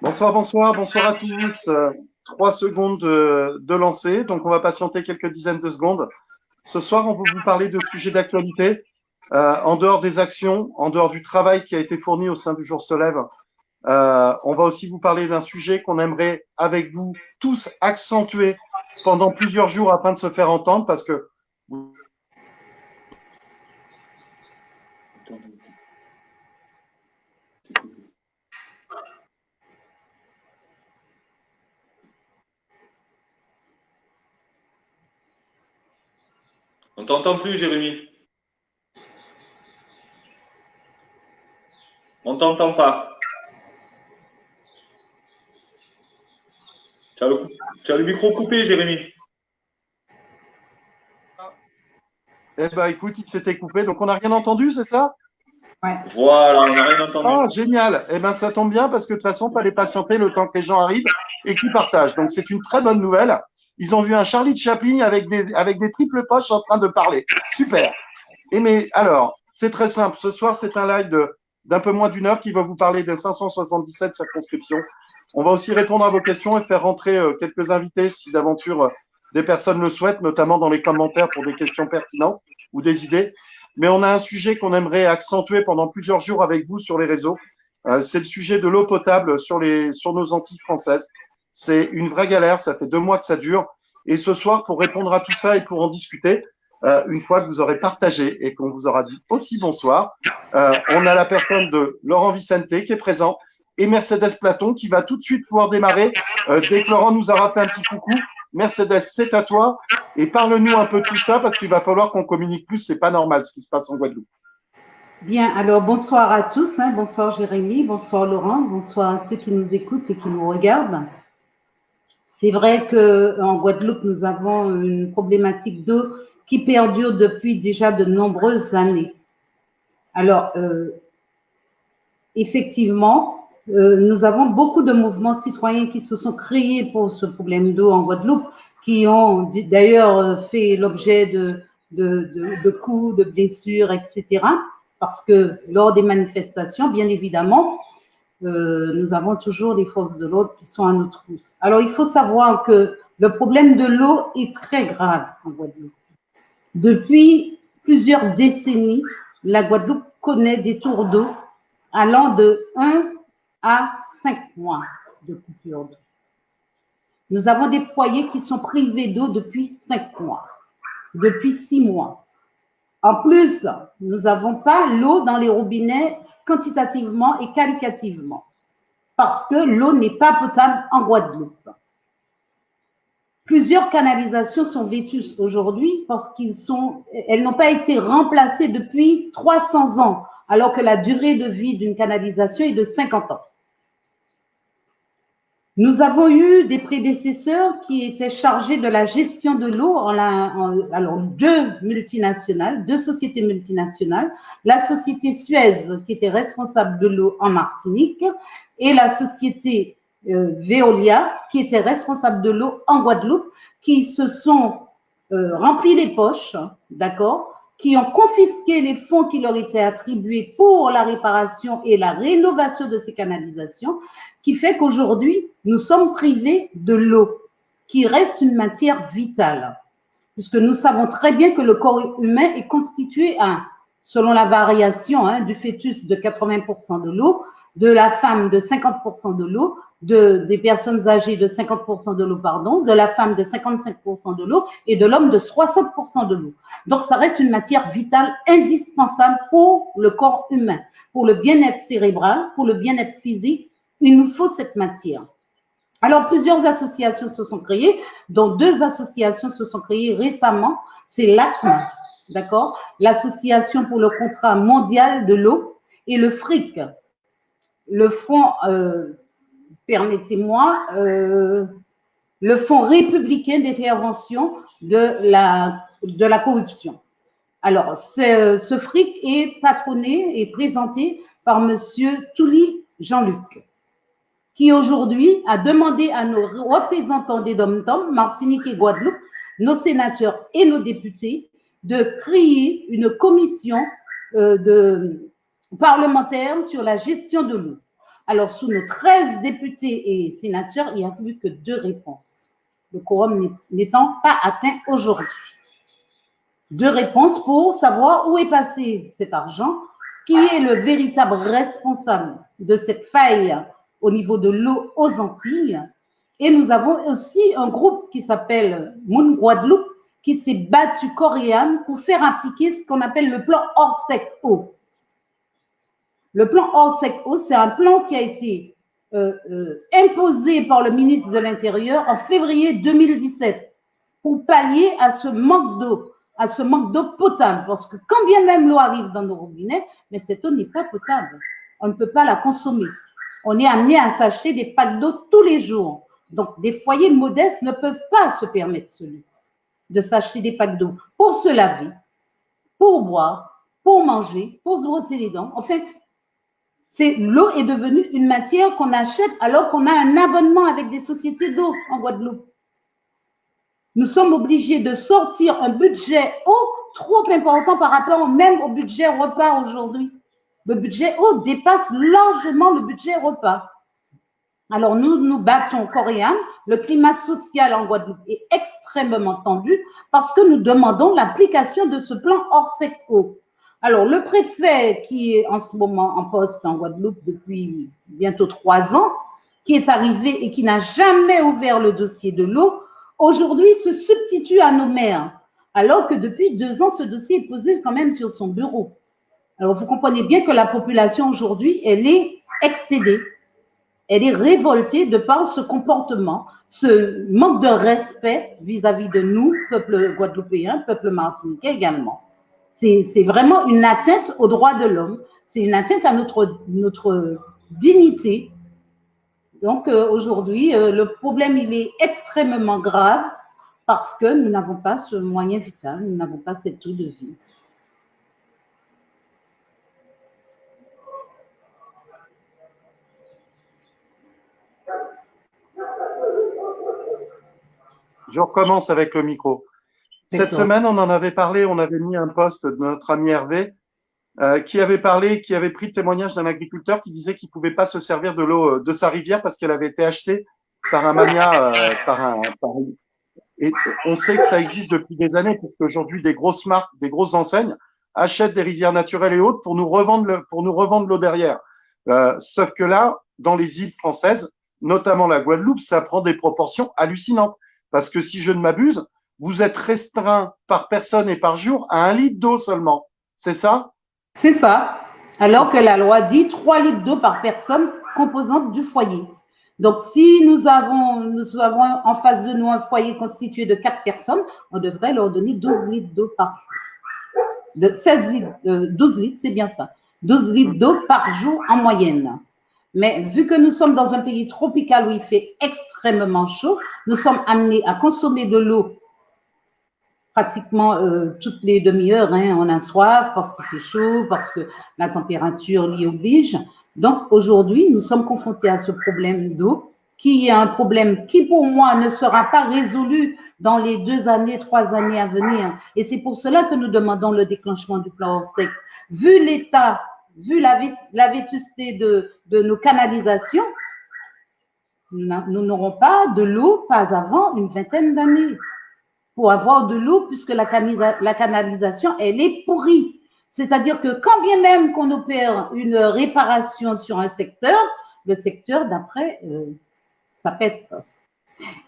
Bonsoir, bonsoir, bonsoir à tous. 3 secondes de lancer, donc on va patienter quelques dizaines de secondes. Ce soir, on va vous parler de sujets d'actualité, en dehors des actions, en dehors du travail qui a été fourni au sein du Jour se lève. On va aussi vous parler d'un sujet qu'on aimerait, avec vous tous, accentuer pendant plusieurs jours afin de se faire entendre, parce que On t'entend plus, Jérémy. On t'entend pas. Tu as le micro coupé, Jérémy. eh ben, écoute, il s'était coupé, donc on n'a rien entendu, c'est ça? Ouais. Voilà, on n'a rien entendu. Ah, génial. Eh ben, ça tombe bien parce que de toute façon, il fallait patienter le temps que les gens arrivent et qu'ils partagent. Donc, c'est une très bonne nouvelle. Ils ont vu un Charlie Chaplin avec des triples poches en train de parler. Super. Et mais alors, c'est très simple. Ce soir, c'est un live d'un peu moins d'une heure qui va vous parler des 577 circonscriptions. On va aussi répondre à vos questions et faire rentrer quelques invités si d'aventure des personnes le souhaitent, notamment dans les commentaires pour des questions pertinentes ou des idées. Mais on a un sujet qu'on aimerait accentuer pendant plusieurs jours avec vous sur les réseaux. C'est le sujet de l'eau potable sur nos Antilles françaises. C'est une vraie galère, ça fait 2 mois que ça dure. Et ce soir, pour répondre à tout ça et pour en discuter, une fois que vous aurez partagé et qu'on vous aura dit aussi bonsoir, on a la personne de Laurent Vicente qui est présent et Mercedes Platon qui va tout de suite pouvoir démarrer dès que Laurent nous aura fait un petit coucou. Mercedes, c'est à toi et parle-nous un peu de tout ça parce qu'il va falloir qu'on communique plus, c'est pas normal ce qui se passe en Guadeloupe. Bien, alors bonsoir à tous, bonsoir Jérémy, bonsoir Laurent, bonsoir à ceux qui nous écoutent et qui nous regardent. C'est vrai qu'en Guadeloupe, nous avons une problématique d'eau qui perdure depuis déjà de nombreuses années. Alors, effectivement, nous avons beaucoup de mouvements citoyens qui se sont créés pour ce problème d'eau en Guadeloupe, qui ont d'ailleurs fait l'objet de coups, de blessures, etc. Parce que lors des manifestations, bien évidemment, nous avons toujours les forces de l'ordre qui sont à nos trousses. Alors, il faut savoir que le problème de l'eau est très grave en Guadeloupe. Depuis plusieurs décennies, la Guadeloupe connaît des tours d'eau allant de 1 à 5 mois de coupure d'eau. Nous avons des foyers qui sont privés d'eau depuis 5 mois, depuis 6 mois. En plus, nous n'avons pas l'eau dans les robinets quantitativement et qualitativement parce que l'eau n'est pas potable en Guadeloupe. Plusieurs canalisations sont vétustes aujourd'hui parce elles n'ont pas été remplacées depuis 300 ans, alors que la durée de vie d'une canalisation est de 50 ans. Nous avons eu des prédécesseurs qui étaient chargés de la gestion de l'eau, alors deux sociétés multinationales, la société Suez qui était responsable de l'eau en Martinique et la société Veolia qui était responsable de l'eau en Guadeloupe, qui se sont remplis les poches, d'accord, qui ont confisqué les fonds qui leur étaient attribués pour la réparation et la rénovation de ces canalisations, qui fait qu'aujourd'hui, nous sommes privés de l'eau, qui reste une matière vitale, puisque nous savons très bien que le corps humain est constitué, selon la variation du fœtus, de 80% de l'eau, de la femme de 50% de l'eau, des personnes âgées de 50% de l'eau, de la femme de 55% de l'eau et de l'homme de 60% de l'eau. Donc, ça reste une matière vitale indispensable pour le corps humain, pour le bien-être cérébral, pour le bien-être physique. Il nous faut cette matière. Alors, plusieurs associations se sont créées, dont 2 associations se sont créées récemment. C'est l'ACMA, d'accord, l'Association pour le contrat mondial de l'eau, et le FRIC, le fonds, permettez-moi, le Fonds républicain d'intervention de la corruption. Alors, ce FRIC est patronné et présenté par Monsieur Touli Jean-Luc, qui aujourd'hui a demandé à nos représentants des DOM-TOM, Martinique et Guadeloupe, nos sénateurs et nos députés, de créer une commission parlementaire sur la gestion de l'eau. Alors, sous nos 13 députés et sénateurs, il n'y a plus que 2 réponses. Le quorum n'étant pas atteint aujourd'hui. 2 réponses pour savoir où est passé cet argent, qui est le véritable responsable de cette faille au niveau de l'eau aux Antilles. Et nous avons aussi un groupe qui s'appelle Moun Guadeloupe qui s'est battu corps et âme pour faire appliquer ce qu'on appelle le plan Orsec-Eau. Le plan Orsec-Eau, c'est un plan qui a été imposé par le ministre de l'Intérieur en février 2017 pour pallier à ce manque d'eau potable. Parce que quand bien même l'eau arrive dans nos robinets, mais cette eau n'est pas potable. On ne peut pas la consommer. On est amené à s'acheter des packs d'eau tous les jours. Donc, des foyers modestes ne peuvent pas se permettre ce luxe de s'acheter des packs d'eau pour se laver, pour boire, pour manger, pour se brosser les dents. Enfin, l'eau est devenue une matière qu'on achète alors qu'on a un abonnement avec des sociétés d'eau en Guadeloupe. Nous sommes obligés de sortir un budget eau trop important par rapport même au budget repas aujourd'hui. Le budget eau dépasse largement le budget repas. Alors, nous nous battons corps et âme. Le climat social en Guadeloupe est extrêmement tendu parce que nous demandons l'application de ce plan Orsec-Eau. Alors, le préfet qui est en ce moment en poste en Guadeloupe depuis bientôt 3 ans, qui est arrivé et qui n'a jamais ouvert le dossier de l'eau, aujourd'hui se substitue à nos maires, alors que depuis 2 ans, ce dossier est posé quand même sur son bureau. Alors, vous comprenez bien que la population aujourd'hui, elle est excédée. Elle est révoltée de par ce comportement, ce manque de respect vis-à-vis de nous, peuple guadeloupéen, peuple martiniquais également. C'est vraiment une atteinte aux droits de l'homme, c'est une atteinte à notre dignité. Donc aujourd'hui, le problème, il est extrêmement grave parce que nous n'avons pas ce moyen vital, nous n'avons pas cette eau de vie. Je recommence avec le micro. Cette semaine, on en avait parlé, on avait mis un post de notre ami Hervé qui avait pris le témoignage d'un agriculteur qui disait qu'il ne pouvait pas se servir de l'eau de sa rivière parce qu'elle avait été achetée par un mania, et on sait que ça existe depuis des années pour qu'aujourd'hui des grosses marques, des grosses enseignes achètent des rivières naturelles et autres pour nous revendre l'eau derrière. Sauf que là, dans les îles françaises, notamment la Guadeloupe, ça prend des proportions hallucinantes. Parce que si je ne m'abuse, vous êtes restreint par personne et par jour à 1 litre d'eau seulement. C'est ça? C'est ça. Alors que la loi dit 3 litres d'eau par personne composante du foyer. Donc, si nous avons en face de nous un foyer constitué de 4 personnes, on devrait leur donner 12 litres d'eau par jour. 12 litres, c'est bien ça. 12 litres d'eau par jour en moyenne. Mais vu que nous sommes dans un pays tropical où il fait extrêmement chaud, nous sommes amenés à consommer de l'eau pratiquement toutes les demi-heures. On a soif parce qu'il fait chaud, parce que la température l'y oblige. Donc aujourd'hui, nous sommes confrontés à ce problème d'eau qui est un problème qui pour moi ne sera pas résolu dans les 2 années, 3 années à venir. Et c'est pour cela que nous demandons le déclenchement du plan Orsec. Vu l'état, vu la vétusté de nos canalisations, nous n'aurons pas de l'eau pas avant une 20aine d'années pour avoir de l'eau puisque la canalisation, elle est pourrie. C'est-à-dire que quand bien même qu'on opère une réparation sur un secteur, le secteur d'après, ça pète.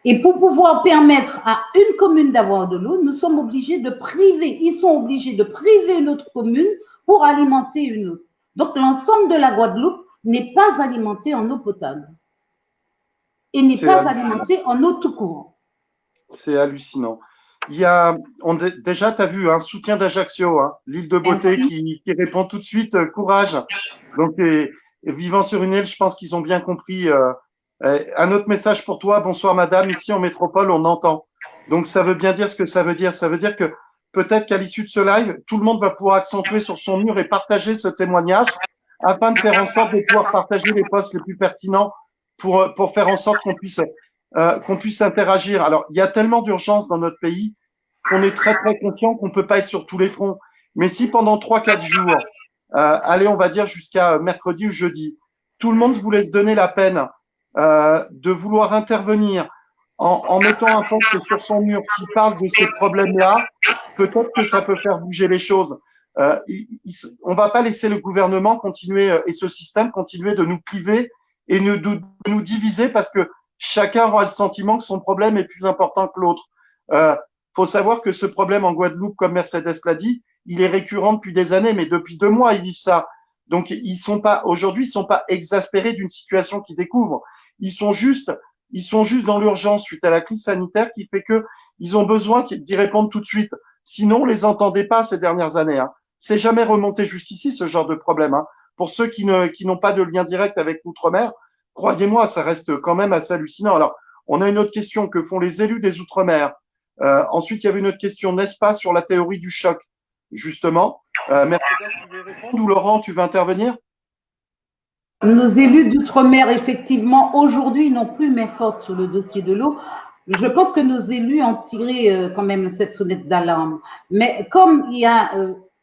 Et pour pouvoir permettre à une commune d'avoir de l'eau, nous sommes obligés de priver, ils sont obligés de priver une autre commune pour alimenter une autre. Donc, l'ensemble de la Guadeloupe n'est pas alimenté en eau potable et n'est pas alimenté en eau tout court. C'est hallucinant. Déjà, tu as vu un soutien d'Ajaccio, l'île de Beauté qui répond tout de suite courage. Donc, vivant sur une île, je pense qu'ils ont bien compris. Un autre message pour toi. Bonsoir, madame. Ici, en métropole, on entend. Donc, ça veut bien dire ce que ça veut dire. Ça veut dire que peut-être qu'à l'issue de ce live, tout le monde va pouvoir accentuer sur son mur et partager ce témoignage afin de faire en sorte de pouvoir partager les posts les plus pertinents pour faire en sorte qu'on puisse interagir. Alors, il y a tellement d'urgence dans notre pays qu'on est très, très conscient qu'on ne peut pas être sur tous les fronts. Mais si pendant 3-4 jours, allez, on va dire jusqu'à mercredi ou jeudi, tout le monde voulait se donner la peine de vouloir intervenir en mettant un poste sur son mur qui parle de ces problèmes-là, peut-être que ça peut faire bouger les choses. On va pas laisser le gouvernement continuer et ce système continuer de nous cliver et de nous diviser parce que chacun aura le sentiment que son problème est plus important que l'autre. Faut savoir que ce problème en Guadeloupe, comme Mercedes l'a dit, il est récurrent depuis des années, mais depuis 2 mois, ils vivent ça. Donc, aujourd'hui, ils sont pas exaspérés d'une situation qu'ils découvrent. Ils sont juste dans l'urgence suite à la crise sanitaire qui fait que ils ont besoin d'y répondre tout de suite. Sinon, on les entendait pas ces dernières années. Hein. C'est jamais remonté jusqu'ici, ce genre de problème. Hein. Pour ceux qui n'ont pas de lien direct avec l'outre-mer, croyez-moi, ça reste quand même assez hallucinant. Alors, on a une autre question. Que font les élus des outre-mer? Ensuite, il y avait une autre question, n'est-ce pas, sur la théorie du choc, justement. Mercedes, tu veux répondre ou Laurent, tu veux intervenir? Nos élus d'outre-mer, effectivement, aujourd'hui, n'ont plus main forte sur le dossier de l'eau. Je pense que nos élus ont tiré quand même cette sonnette d'alarme. Mais comme il y a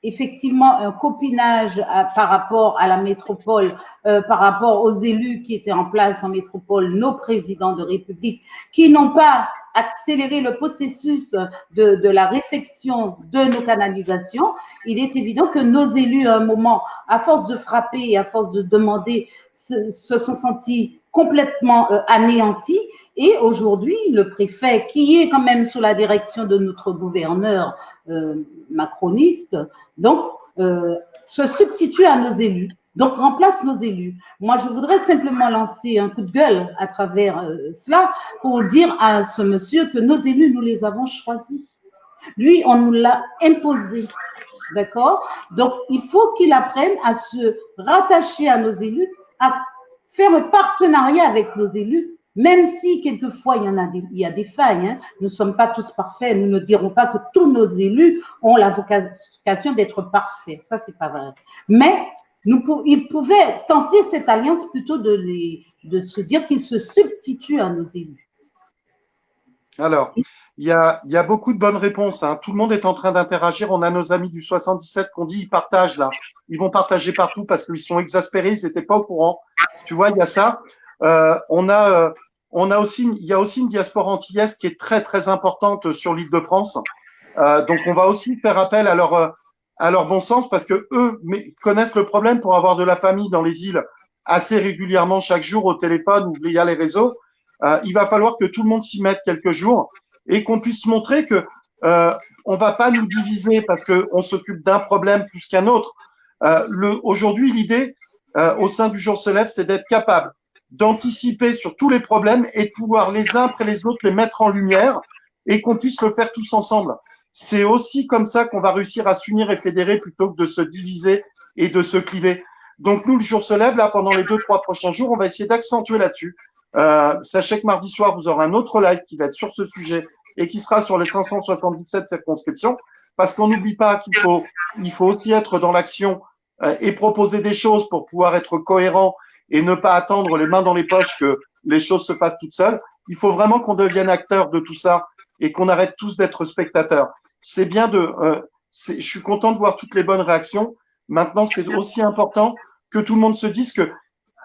effectivement un copinage par rapport à la métropole, par rapport aux élus qui étaient en place en métropole, nos présidents de République, qui n'ont pas accéléré le processus de la réfection de nos canalisations, il est évident que nos élus, à un moment, à force de frapper et à force de demander, se sont sentis complètement anéantis. Et aujourd'hui, le préfet, qui est quand même sous la direction de notre gouverneur macroniste, donc se substitue à nos élus, donc remplace nos élus. Moi, je voudrais simplement lancer un coup de gueule à travers cela pour dire à ce monsieur que nos élus, nous les avons choisis. Lui, on nous l'a imposé. D'accord? Donc, il faut qu'il apprenne à se rattacher à nos élus, à faire un partenariat avec nos élus, même si quelquefois il y a des failles. Hein. Nous ne sommes pas tous parfaits. Nous ne dirons pas que tous nos élus ont la vocation d'être parfaits. Ça, c'est pas vrai. Mais ils pouvaient tenter cette alliance plutôt de se dire qu'ils se substituent à nos élus. Alors, il y a beaucoup de bonnes réponses. Hein. Tout le monde est en train d'interagir. On a nos amis du 77 qu'on dit ils partagent là. Ils vont partager partout parce qu'ils sont exaspérés, ils n'étaient pas au courant. Tu vois, il y a ça. Il y a aussi une diaspora antillaise qui est très très importante sur l'Île-de-France. Donc on va aussi faire appel à leur bon sens parce que eux connaissent le problème pour avoir de la famille dans les îles assez régulièrement chaque jour au téléphone ou via les réseaux. Il va falloir que tout le monde s'y mette quelques jours et qu'on puisse montrer que on va pas nous diviser parce que on s'occupe d'un problème plus qu'un autre. Aujourd'hui, l'idée au sein du Jour se lève, c'est d'être capable d'anticiper sur tous les problèmes et de pouvoir les uns après les autres les mettre en lumière et qu'on puisse le faire tous ensemble. C'est aussi comme ça qu'on va réussir à s'unir et fédérer plutôt que de se diviser et de se cliver. Donc nous, le Jour se lève, là, pendant les 2-3 prochains jours, on va essayer d'accentuer là-dessus. Sachez que mardi soir, vous aurez un autre live qui va être sur ce sujet et qui sera sur les 577 circonscriptions parce qu'on n'oublie pas qu'il faut aussi être dans l'action et proposer des choses pour pouvoir être cohérent et ne pas attendre les mains dans les poches que les choses se passent toutes seules. Il faut vraiment qu'on devienne acteur de tout ça et qu'on arrête tous d'être spectateurs. C'est bien je suis content de voir toutes les bonnes réactions. Maintenant, c'est aussi important que tout le monde se dise que,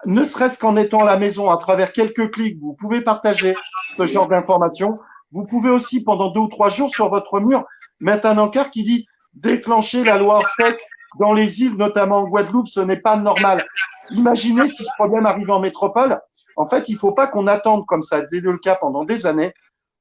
ne serait-ce qu'en étant à la maison, à travers quelques clics, vous pouvez partager ce genre d'informations. Vous pouvez aussi, pendant 2 ou 3 jours, sur votre mur, mettre un encart qui dit « Déclencher la loi sec dans les îles, notamment en Guadeloupe, ce n'est pas normal ». Imaginez si ce problème arrive en métropole. En fait, il ne faut pas qu'on attende, comme ça a été le cas pendant des années,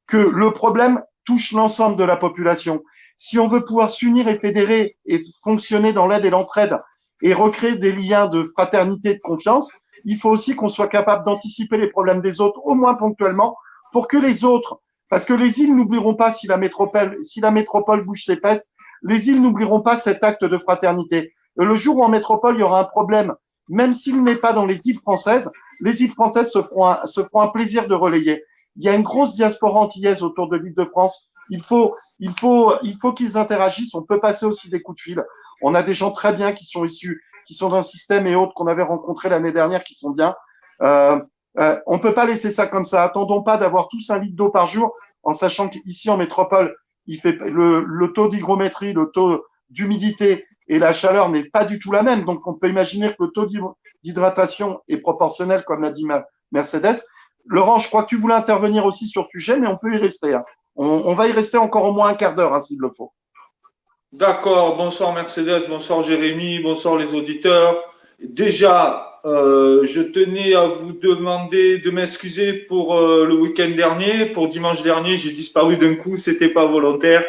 que le problème touche l'ensemble de la population. Si on veut pouvoir s'unir et fédérer et fonctionner dans l'aide et l'entraide et recréer des liens de fraternité et de confiance, il faut aussi qu'on soit capable d'anticiper les problèmes des autres, au moins ponctuellement, pour que les autres, parce que les îles n'oublieront pas si la métropole bouge ses fesses, les îles n'oublieront pas cet acte de fraternité. Le jour où en métropole, il y aura un problème, même s'il n'est pas dans les îles françaises se feront un plaisir de relayer. Il y a une grosse diaspora antillaise autour de l'Île-de-France. Il faut qu'ils interagissent. On peut passer aussi des coups de fil. On a des gens très bien qui sont issus, qui sont dans le système et autres qu'on avait rencontrés l'année dernière qui sont bien. On peut pas laisser ça comme ça. Attendons pas d'avoir tous 1 litre d'eau par jour en sachant qu'ici en métropole, le taux d'hygrométrie, le taux d'humidité et la chaleur n'est pas du tout la même. Donc, on peut imaginer que le taux d'hydratation est proportionnelle, comme l'a dit Mercedes. Laurent, je crois que tu voulais intervenir aussi sur ce sujet, mais on peut y rester. Hein. On va y rester encore au moins un quart d'heure, hein, s'il le faut. D'accord, bonsoir Mercedes, bonsoir Jérémy, bonsoir les auditeurs. Déjà, je tenais à vous demander de m'excuser pour le week-end dernier. Pour dimanche dernier, j'ai disparu d'un coup, c'était pas volontaire.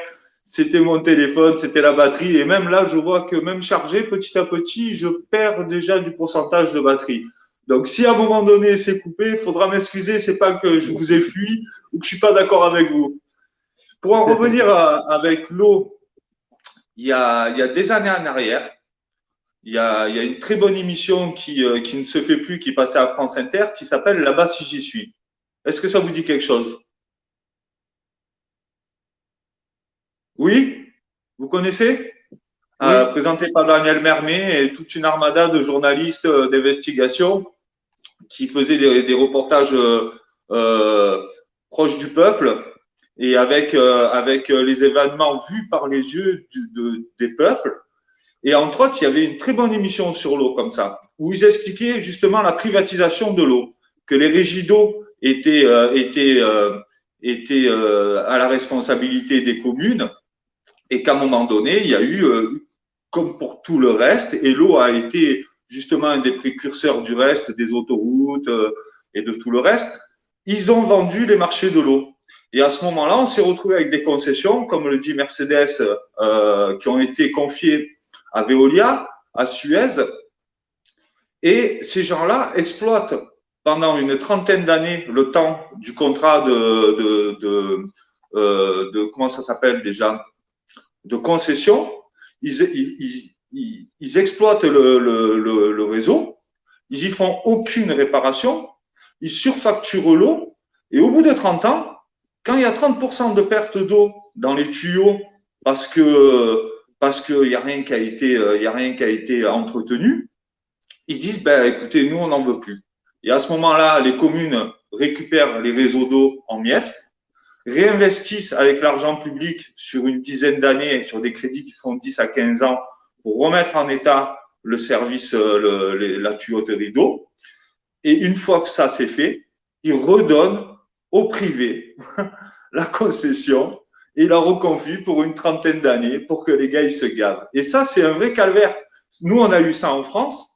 C'était mon téléphone, c'était la batterie. Et même là, je vois que même chargé, petit à petit, je perds déjà du pourcentage de batterie. Donc, si à un moment donné c'est coupé, il faudra m'excuser. C'est pas que je vous ai fui ou que je suis pas d'accord avec vous. Pour en revenir avec l'eau, il y a des années en arrière, il y a une très bonne émission qui ne se fait plus, qui passait à France Inter, qui s'appelle Là-bas si j'y suis. Est-ce que ça vous dit quelque chose? Oui? Vous connaissez? Oui. Présenté par Daniel Mermet et toute une armada de journalistes d'investigation qui faisaient des reportages proches du peuple et avec les événements vus par les yeux des peuples. Et entre autres, il y avait une très bonne émission sur l'eau comme ça, où ils expliquaient justement la privatisation de l'eau, que les régies d'eau étaient à la responsabilité des communes et qu'à un moment donné, il y a eu, comme pour tout le reste, et l'eau a été justement un des précurseurs du reste, des autoroutes et de tout le reste, ils ont vendu les marchés de l'eau. Et à ce moment-là, on s'est retrouvé avec des concessions, comme le dit Mercedes, qui ont été confiées à Veolia, à Suez. Et ces gens-là exploitent pendant une trentaine d'années le temps du contrat de comment ça s'appelle déjà, de concession. Ils exploitent le réseau, ils y font aucune réparation, ils surfacturent l'eau, et au bout de 30 ans, quand il y a 30% de perte d'eau dans les tuyaux parce qu'il n'y a rien qui a été entretenu, ils disent ben écoutez, nous on n'en veut plus. Et à ce moment-là, les communes récupèrent les réseaux d'eau en miettes, réinvestissent avec l'argent public sur une dizaine d'années, sur des crédits qui font 10 à 15 ans, pour remettre en état le service, la tuyauterie d'eau. Et une fois que ça c'est fait, ils redonnent au privé la concession et la reconfient pour une trentaine d'années pour que les gars ils se gavent. Et ça, c'est un vrai calvaire. Nous, on a eu ça en France.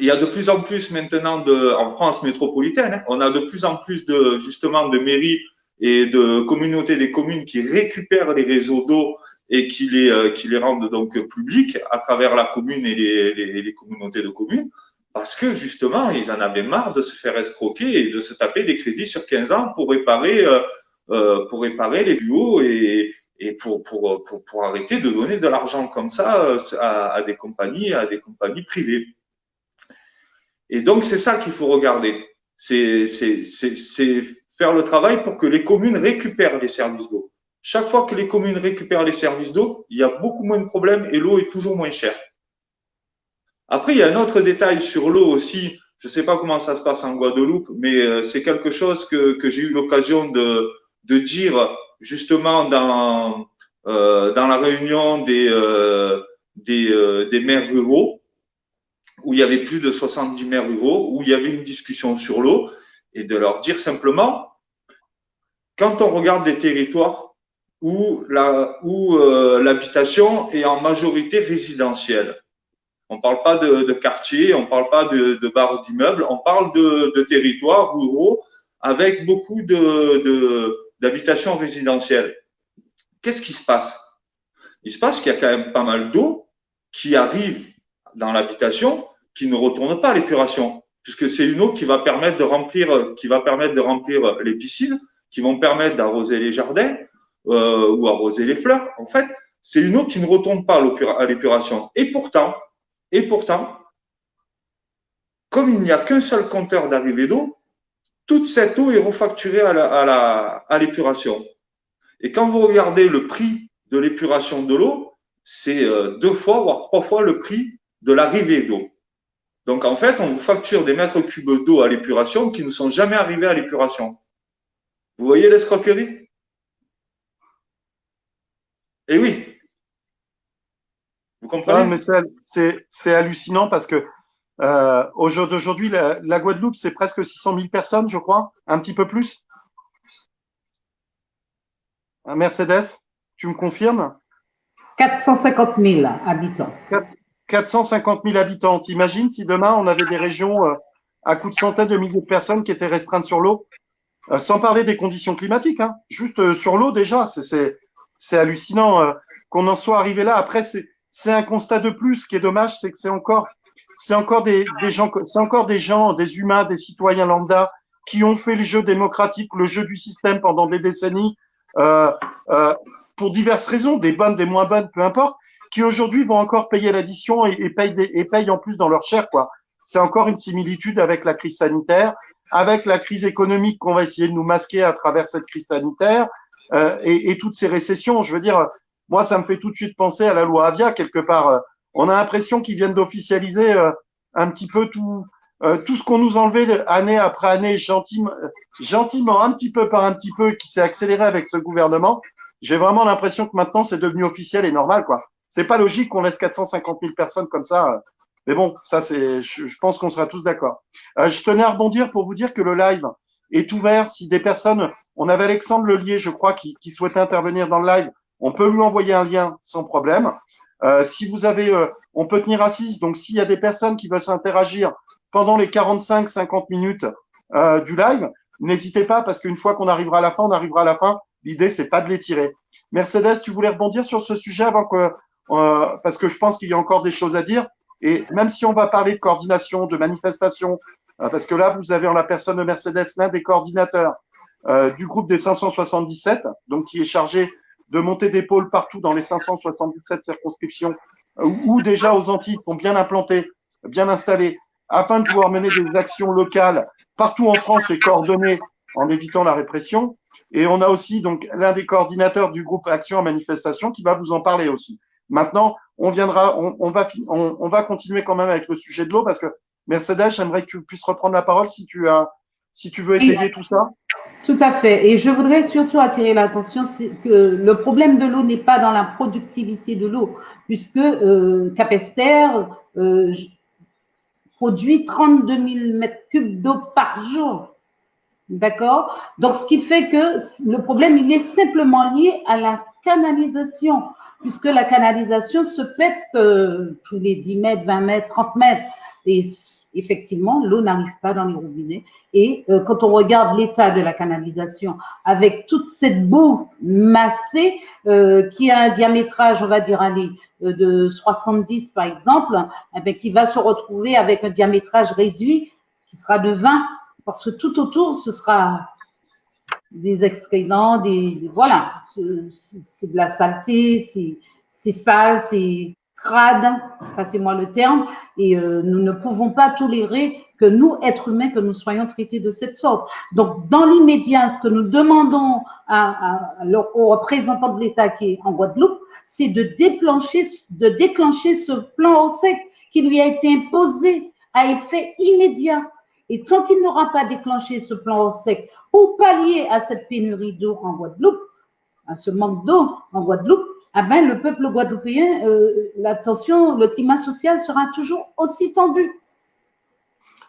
Il y a de plus en plus maintenant en France métropolitaine, on a de plus en plus justement de mairies et de communautés des communes qui récupèrent les réseaux d'eau et qui les rendent donc publics à travers la commune et les communautés de communes, parce que justement, ils en avaient marre de se faire escroquer et de se taper des crédits sur 15 ans pour réparer les tuyaux et pour arrêter de donner de l'argent comme ça à des compagnies privées. Et donc, c'est ça qu'il faut regarder. C'est faire le travail pour que les communes récupèrent les services d'eau. Chaque fois que les communes récupèrent les services d'eau, il y a beaucoup moins de problèmes et l'eau est toujours moins chère. Après, il y a un autre détail sur l'eau aussi. Je ne sais pas comment ça se passe en Guadeloupe, mais c'est quelque chose que j'ai eu l'occasion de dire justement dans la réunion des maires ruraux, où il y avait plus de 70 maires ruraux, où il y avait une discussion sur l'eau, et de leur dire simplement, quand on regarde des territoires où l'habitation est en majorité résidentielle, on ne parle pas de quartier, on ne parle pas de barres d'immeubles, on parle de territoires ruraux avec beaucoup d'habitations résidentielles. Qu'est-ce qui se passe? Il se passe qu'il y a quand même pas mal d'eau qui arrive dans l'habitation, qui ne retourne pas à l'épuration, puisque c'est une eau qui va permettre de remplir les piscines, qui vont permettre d'arroser les jardins ou arroser les fleurs. En fait, c'est une eau qui ne retourne pas à l'épuration. Et pourtant, comme il n'y a qu'un seul compteur d'arrivée d'eau, toute cette eau est refacturée à l'épuration. Et quand vous regardez le prix de l'épuration de l'eau, c'est 2 fois, voire 3 fois le prix de l'arrivée d'eau. Donc, en fait, on vous facture des mètres cubes d'eau à l'épuration qui ne sont jamais arrivés à l'épuration. Vous voyez l'escroquerie? Eh oui. Vous comprenez? Ouais, mais c'est hallucinant parce que Au jour d'aujourd'hui, la Guadeloupe, c'est presque 600 000 personnes, je crois, un petit peu plus. Un Mercedes, tu me confirmes? 450 000 habitants. 450 000 habitants. T'imagines si demain on avait des régions à coups de centaines de milliers de personnes qui étaient restreintes sur l'eau, sans parler des conditions climatiques, hein, juste sur l'eau déjà, c'est hallucinant qu'on en soit arrivé là. Après, c'est un constat de plus. Ce qui est dommage, c'est que c'est encore des gens, c'est encore des gens, des humains, des citoyens lambda qui ont fait le jeu démocratique, le jeu du système pendant des décennies, euh, euh, pour diverses raisons, des bonnes, des moins bonnes, peu importe, qui aujourd'hui vont encore payer l'addition et payent en plus dans leur chair, quoi. C'est encore une similitude avec la crise sanitaire, avec la crise économique qu'on va essayer de nous masquer à travers cette crise sanitaire et toutes ces récessions. Je veux dire, moi, ça me fait tout de suite penser à la loi Avia, quelque part. On a l'impression qu'ils viennent d'officialiser un petit peu tout ce qu'on nous enlevait année après année, gentiment, un petit peu par un petit peu, qui s'est accéléré avec ce gouvernement. J'ai vraiment l'impression que maintenant, c'est devenu officiel et normal, quoi. C'est pas logique qu'on laisse 450 000 personnes comme ça. Mais bon, ça, je pense qu'on sera tous d'accord. Je tenais à rebondir pour vous dire que le live est ouvert. Si des personnes, on avait Alexandre Lelier, je crois, qui souhaitait intervenir dans le live, on peut lui envoyer un lien sans problème. Si vous avez, on peut tenir assise. Donc, s'il y a des personnes qui veulent s'interagir pendant les 45-50 minutes du live, n'hésitez pas parce qu'une fois qu'on arrivera à la fin, on arrivera à la fin. L'idée, c'est pas de les tirer. Mercedes, tu voulais rebondir sur ce sujet avant que, parce que je pense qu'il y a encore des choses à dire. Et même si on va parler de coordination, de manifestation, parce que là, vous avez en la personne de Mercedes l'un des coordinateurs du groupe des 577, donc qui est chargé de monter des pôles partout dans les 577 circonscriptions où déjà aux Antilles sont bien implantés, bien installés, afin de pouvoir mener des actions locales partout en France et coordonnées en évitant la répression. Et on a aussi donc l'un des coordinateurs du groupe Action en Manifestation qui va vous en parler aussi. Maintenant, on va continuer quand même avec le sujet de l'eau parce que Mercedes, j'aimerais que tu puisses reprendre la parole si tu veux étayer tout ça. Tout à fait. Et je voudrais surtout attirer l'attention, c'est que le problème de l'eau n'est pas dans la productivité de l'eau, puisque Capesterre produit 32 000 mètres cubes d'eau par jour. D'accord? Donc, ce qui fait que le problème, il est simplement lié à la canalisation, puisque la canalisation se pète tous les 10 mètres, 20 mètres, 30 mètres. Et effectivement, l'eau n'arrive pas dans les robinets. Et quand on regarde l'état de la canalisation, avec toute cette boue massée qui a un diamétrage, on va dire, allez, de 70 par exemple, eh bien, qui va se retrouver avec un diamétrage réduit qui sera de 20, parce que tout autour, ce sera des excréments, voilà, c'est de la saleté, c'est sale, c'est crade, passez-moi le terme, et nous ne pouvons pas tolérer que nous, êtres humains, que nous soyons traités de cette sorte. Donc, dans l'immédiat, ce que nous demandons aux représentants de l'État qui est en Guadeloupe, c'est de déclencher ce plan au sec qui lui a été imposé à effet immédiat. Et tant qu'il n'aura pas déclenché ce plan au sec pour pallier à cette pénurie d'eau en Guadeloupe, à ce manque d'eau en Guadeloupe, eh ben, le peuple guadeloupéen, le climat social sera toujours aussi tendu.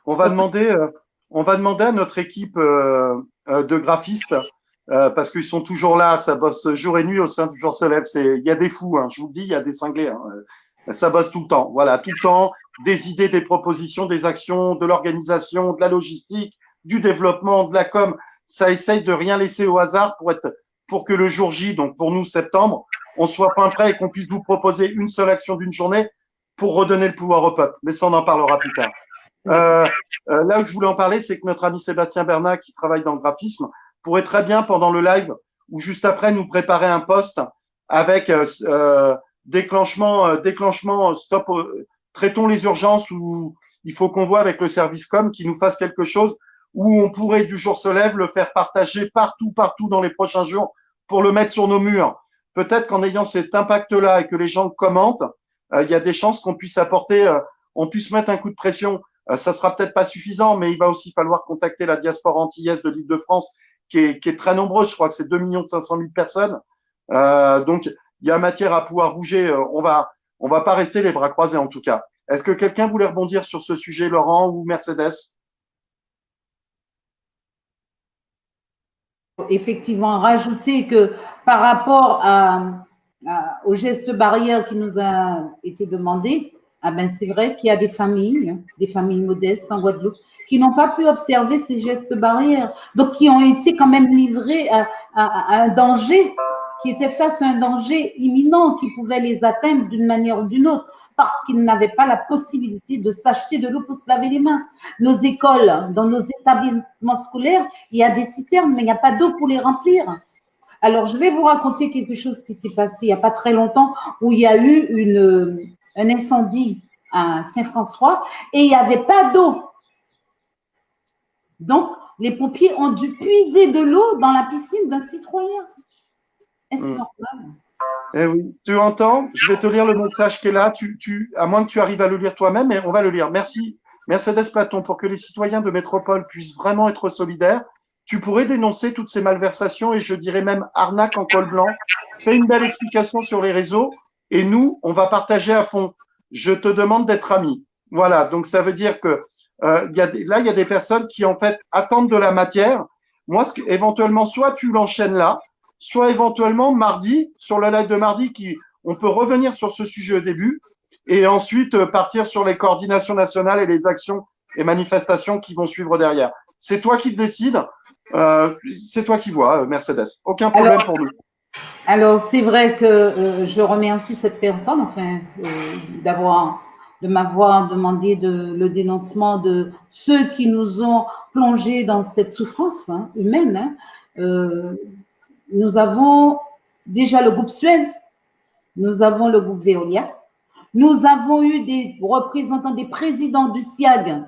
On va demander à notre équipe de graphistes, parce qu'ils sont toujours là, ça bosse jour et nuit au sein du Jour se lève. Il y a des fous, hein, je vous le dis, il y a des cinglés. Hein, ça bosse tout le temps. Voilà, tout le temps, des idées, des propositions, des actions, de l'organisation, de la logistique, du développement, de la com. Ça essaye de rien laisser au hasard pour que le jour J, donc pour nous septembre, on soit pas prêt et qu'on puisse vous proposer une seule action d'une journée pour redonner le pouvoir au peuple. Mais ça, on en parlera plus tard. Là où je voulais en parler, c'est que notre ami Sébastien Bernat, qui travaille dans le graphisme, pourrait très bien, pendant le live ou juste après, nous préparer un post avec déclenchement, stop, traitons les urgences, où il faut qu'on voit avec le service com qui nous fasse quelque chose où on pourrait du jour se lève le faire partager partout dans les prochains jours pour le mettre sur nos murs. Peut-être qu'en ayant cet impact-là et que les gens commentent, il y a des chances qu'on puisse apporter, on puisse mettre un coup de pression. Ça sera peut-être pas suffisant, mais il va aussi falloir contacter la diaspora antillaise de l'Île-de-France, qui est très nombreuse. Je crois que c'est 2 500 000 personnes. Donc, il y a matière à pouvoir bouger. On va pas rester les bras croisés, en tout cas. Est-ce que quelqu'un voulait rebondir sur ce sujet, Laurent ou Mercedes? Effectivement, rajouter que par rapport au geste barrière qui nous a été demandé, ah ben c'est vrai qu'il y a des familles modestes en Guadeloupe, qui n'ont pas pu observer ces gestes barrières, donc qui ont été quand même livrés à un danger, qui étaient face à un danger imminent qui pouvait les atteindre d'une manière ou d'une autre, parce qu'ils n'avaient pas la possibilité de s'acheter de l'eau pour se laver les mains. Nos écoles, dans nos établissements scolaires, il y a des citernes, mais il n'y a pas d'eau pour les remplir. Alors, je vais vous raconter quelque chose qui s'est passé il n'y a pas très longtemps, où il y a eu un incendie à Saint-François et il n'y avait pas d'eau. Donc, les pompiers ont dû puiser de l'eau dans la piscine d'un citoyen. Est-ce normal? Eh oui, tu entends? Je vais te lire le message qui est là. À moins que tu arrives à le lire toi-même, mais on va le lire. Merci, Mercedes Platon. Pour que les citoyens de métropole puissent vraiment être solidaires, tu pourrais dénoncer toutes ces malversations et je dirais même arnaque en col blanc. Fais une belle explication sur les réseaux et nous, on va partager à fond. Je te demande d'être ami. Voilà, donc ça veut dire que là, il y a des personnes qui en fait attendent de la matière. Moi, éventuellement, soit tu l'enchaînes là, soit éventuellement mardi, sur le live de mardi, on peut revenir sur ce sujet au début et ensuite partir sur les coordinations nationales et les actions et manifestations qui vont suivre derrière. C'est toi qui décides, c'est toi qui vois, Mercedes. Aucun problème pour nous. Alors, c'est vrai que je remercie cette personne, enfin, de m'avoir demandé le dénoncement de ceux qui nous ont plongés dans cette souffrance humaine. Nous avons déjà le groupe Suez, nous avons le groupe Veolia, nous avons eu des représentants, des présidents du SIAG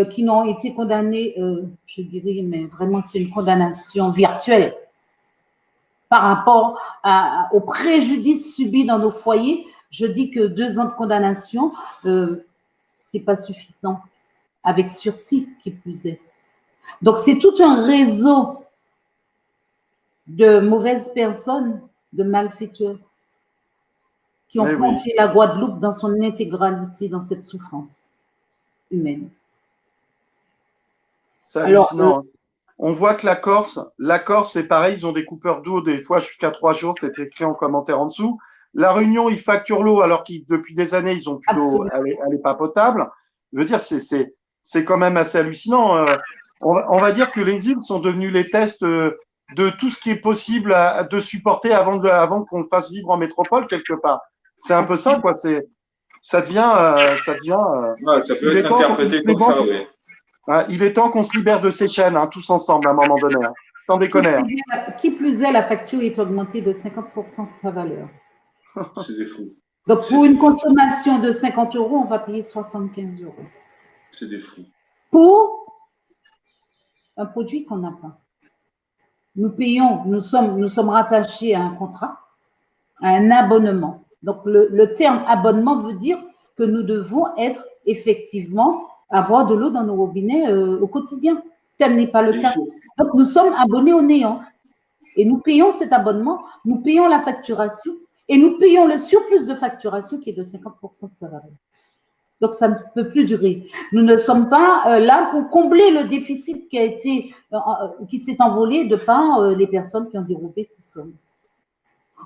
qui n'ont été condamnés, je dirais, mais vraiment c'est une condamnation virtuelle par rapport au préjudice subi dans nos foyers. Je dis que 2 ans de condamnation, c'est pas suffisant, avec sursis qui plus est. Donc c'est tout un réseau de mauvaises personnes, de malfaiteurs, qui ont plongé la Guadeloupe dans son intégralité dans cette souffrance humaine. C'est hallucinant. On voit que la Corse, c'est pareil, ils ont des coupeurs d'eau, des fois jusqu'à 3 jours, c'est écrit en commentaire en dessous. La Réunion, ils facturent l'eau alors qu'ils, depuis des années, ils ont plus d'eau, elle est pas potable. Je veux dire, c'est quand même assez hallucinant. On va dire que les îles sont devenues les tests de tout ce qui est possible de supporter avant qu'on le fasse vivre en métropole quelque part. C'est un peu ça, quoi. Ça devient. Ouais, ça peut être interprété comme ça, oui. Il est temps qu'on se libère de ces chaînes, tous ensemble, à un moment donné. Sans déconner. Qui plus est, la facture est augmentée de 50% de sa valeur. C'est des fous. Donc, pour une consommation de 50 €, on va payer 75 €. C'est des fous. Pour un produit qu'on n'a pas. Nous payons, nous sommes rattachés à un contrat, à un abonnement. Donc, le terme abonnement veut dire que nous devons être effectivement avoir de l'eau dans nos robinets au quotidien. Tel n'est pas le cas. Donc, nous sommes abonnés au néant. Et nous payons cet abonnement, nous payons la facturation et nous payons le surplus de facturation qui est de 50% de sa valeur. Donc, ça ne peut plus durer. Nous ne sommes pas là pour combler le déficit qui s'est envolé de par les personnes qui ont dérobé ces sommes.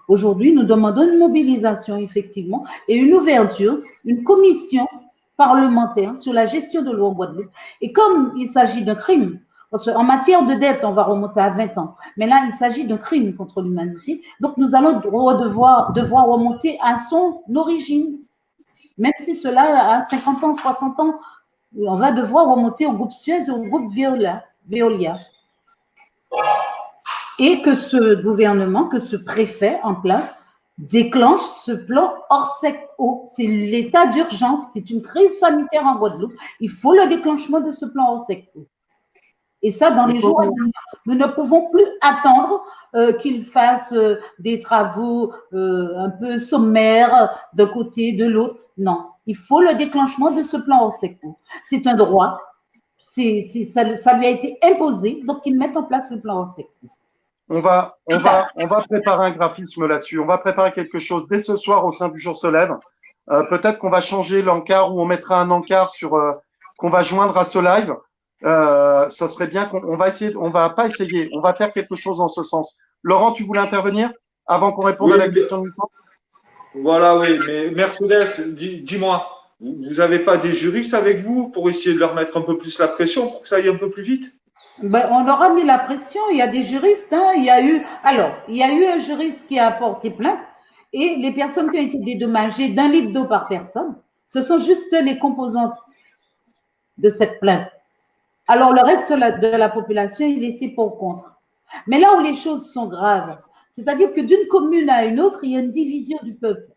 Aujourd'hui, nous demandons une mobilisation, effectivement, et une ouverture, une commission parlementaire sur la gestion de l'eau en Guadeloupe. Et comme il s'agit d'un crime, parce qu'en matière de dette, on va remonter à 20 ans, mais là, il s'agit d'un crime contre l'humanité, donc nous allons devoir remonter à son origine. Même si cela a 50 ans, 60 ans, on va devoir remonter au groupe Suez et au groupe Veolia. Et que ce gouvernement, que ce préfet en place déclenche ce plan Orsec-Eau. C'est l'état d'urgence, c'est une crise sanitaire en Guadeloupe. Il faut le déclenchement de ce plan Orsec-Eau. Et ça, dans les jours à venir, nous ne pouvons plus attendre qu'ils fassent des travaux un peu sommaires d'un côté, de l'autre. Non, il faut le déclenchement de ce plan Orsec-Eau. C'est un droit, ça lui a été imposé, donc qu'ils mettent en place le plan Orsec-Eau. On va préparer un graphisme là-dessus. On va préparer quelque chose dès ce soir au sein du Jour se lève. Peut-être qu'on va changer l'encart ou on mettra un encart sur qu'on va joindre à ce live. Ça serait bien qu'on va essayer, on va pas essayer, on va faire quelque chose en ce sens. Laurent, tu voulais intervenir avant qu'on réponde à Oui, la question du temps? voilà, oui, mais Mercedes, dis-moi, vous n'avez pas des juristes avec vous pour essayer de leur mettre un peu plus la pression pour que ça aille un peu plus vite? Ben, on leur a mis la pression. Il y a des juristes. Hein. Il y a eu un juriste qui a porté plainte et les personnes qui ont été dédommagées d'1 litre d'eau par personne, ce sont juste les composantes de cette plainte. Alors, le reste de la population est laissé pour contre. Mais là où les choses sont graves, c'est-à-dire que d'une commune à une autre, il y a une division du peuple.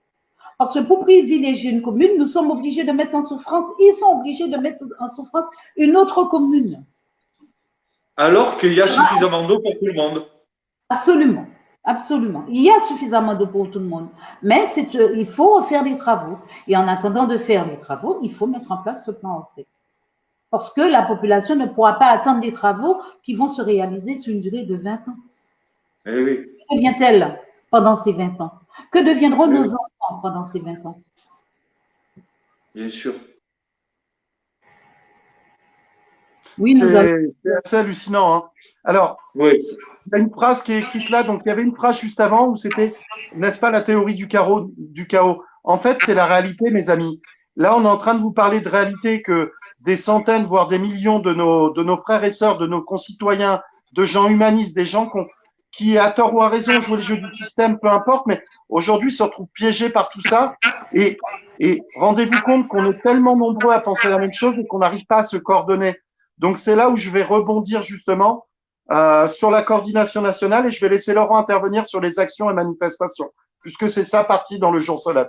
Parce que pour privilégier une commune, nous sommes obligés de mettre en souffrance, ils sont obligés de mettre en souffrance une autre commune. Alors qu'il y a suffisamment d'eau pour tout le monde. Absolument, absolument. Il y a suffisamment d'eau pour tout le monde. Mais il faut refaire des travaux. Et en attendant de faire les travaux, il faut mettre en place ce plan ORSEC. Parce que la population ne pourra pas attendre des travaux qui vont se réaliser sur une durée de 20 ans. Eh oui. Que devient-elle pendant ces 20 ans? Que deviendront nos enfants pendant ces 20 ans? Bien sûr. Oui, c'est assez hallucinant. Hein. Alors, oui. il y a une phrase qui est écrite là. Donc, il y avait une phrase juste avant où c'était, n'est-ce pas, la théorie du chaos. En fait, c'est la réalité, mes amis. Là, on est en train de vous parler de réalité que des centaines, voire des millions de nos frères et sœurs, de nos concitoyens, de gens humanistes, des gens qui, à tort ou à raison, jouent les jeux du système, peu importe, mais aujourd'hui se retrouvent piégés par tout ça. Et rendez-vous compte qu'on est tellement nombreux à penser la même chose et qu'on n'arrive pas à se coordonner. Donc, c'est là où je vais rebondir justement sur la coordination nationale et je vais laisser Laurent intervenir sur les actions et manifestations, puisque c'est ça partie dans le jour solaire.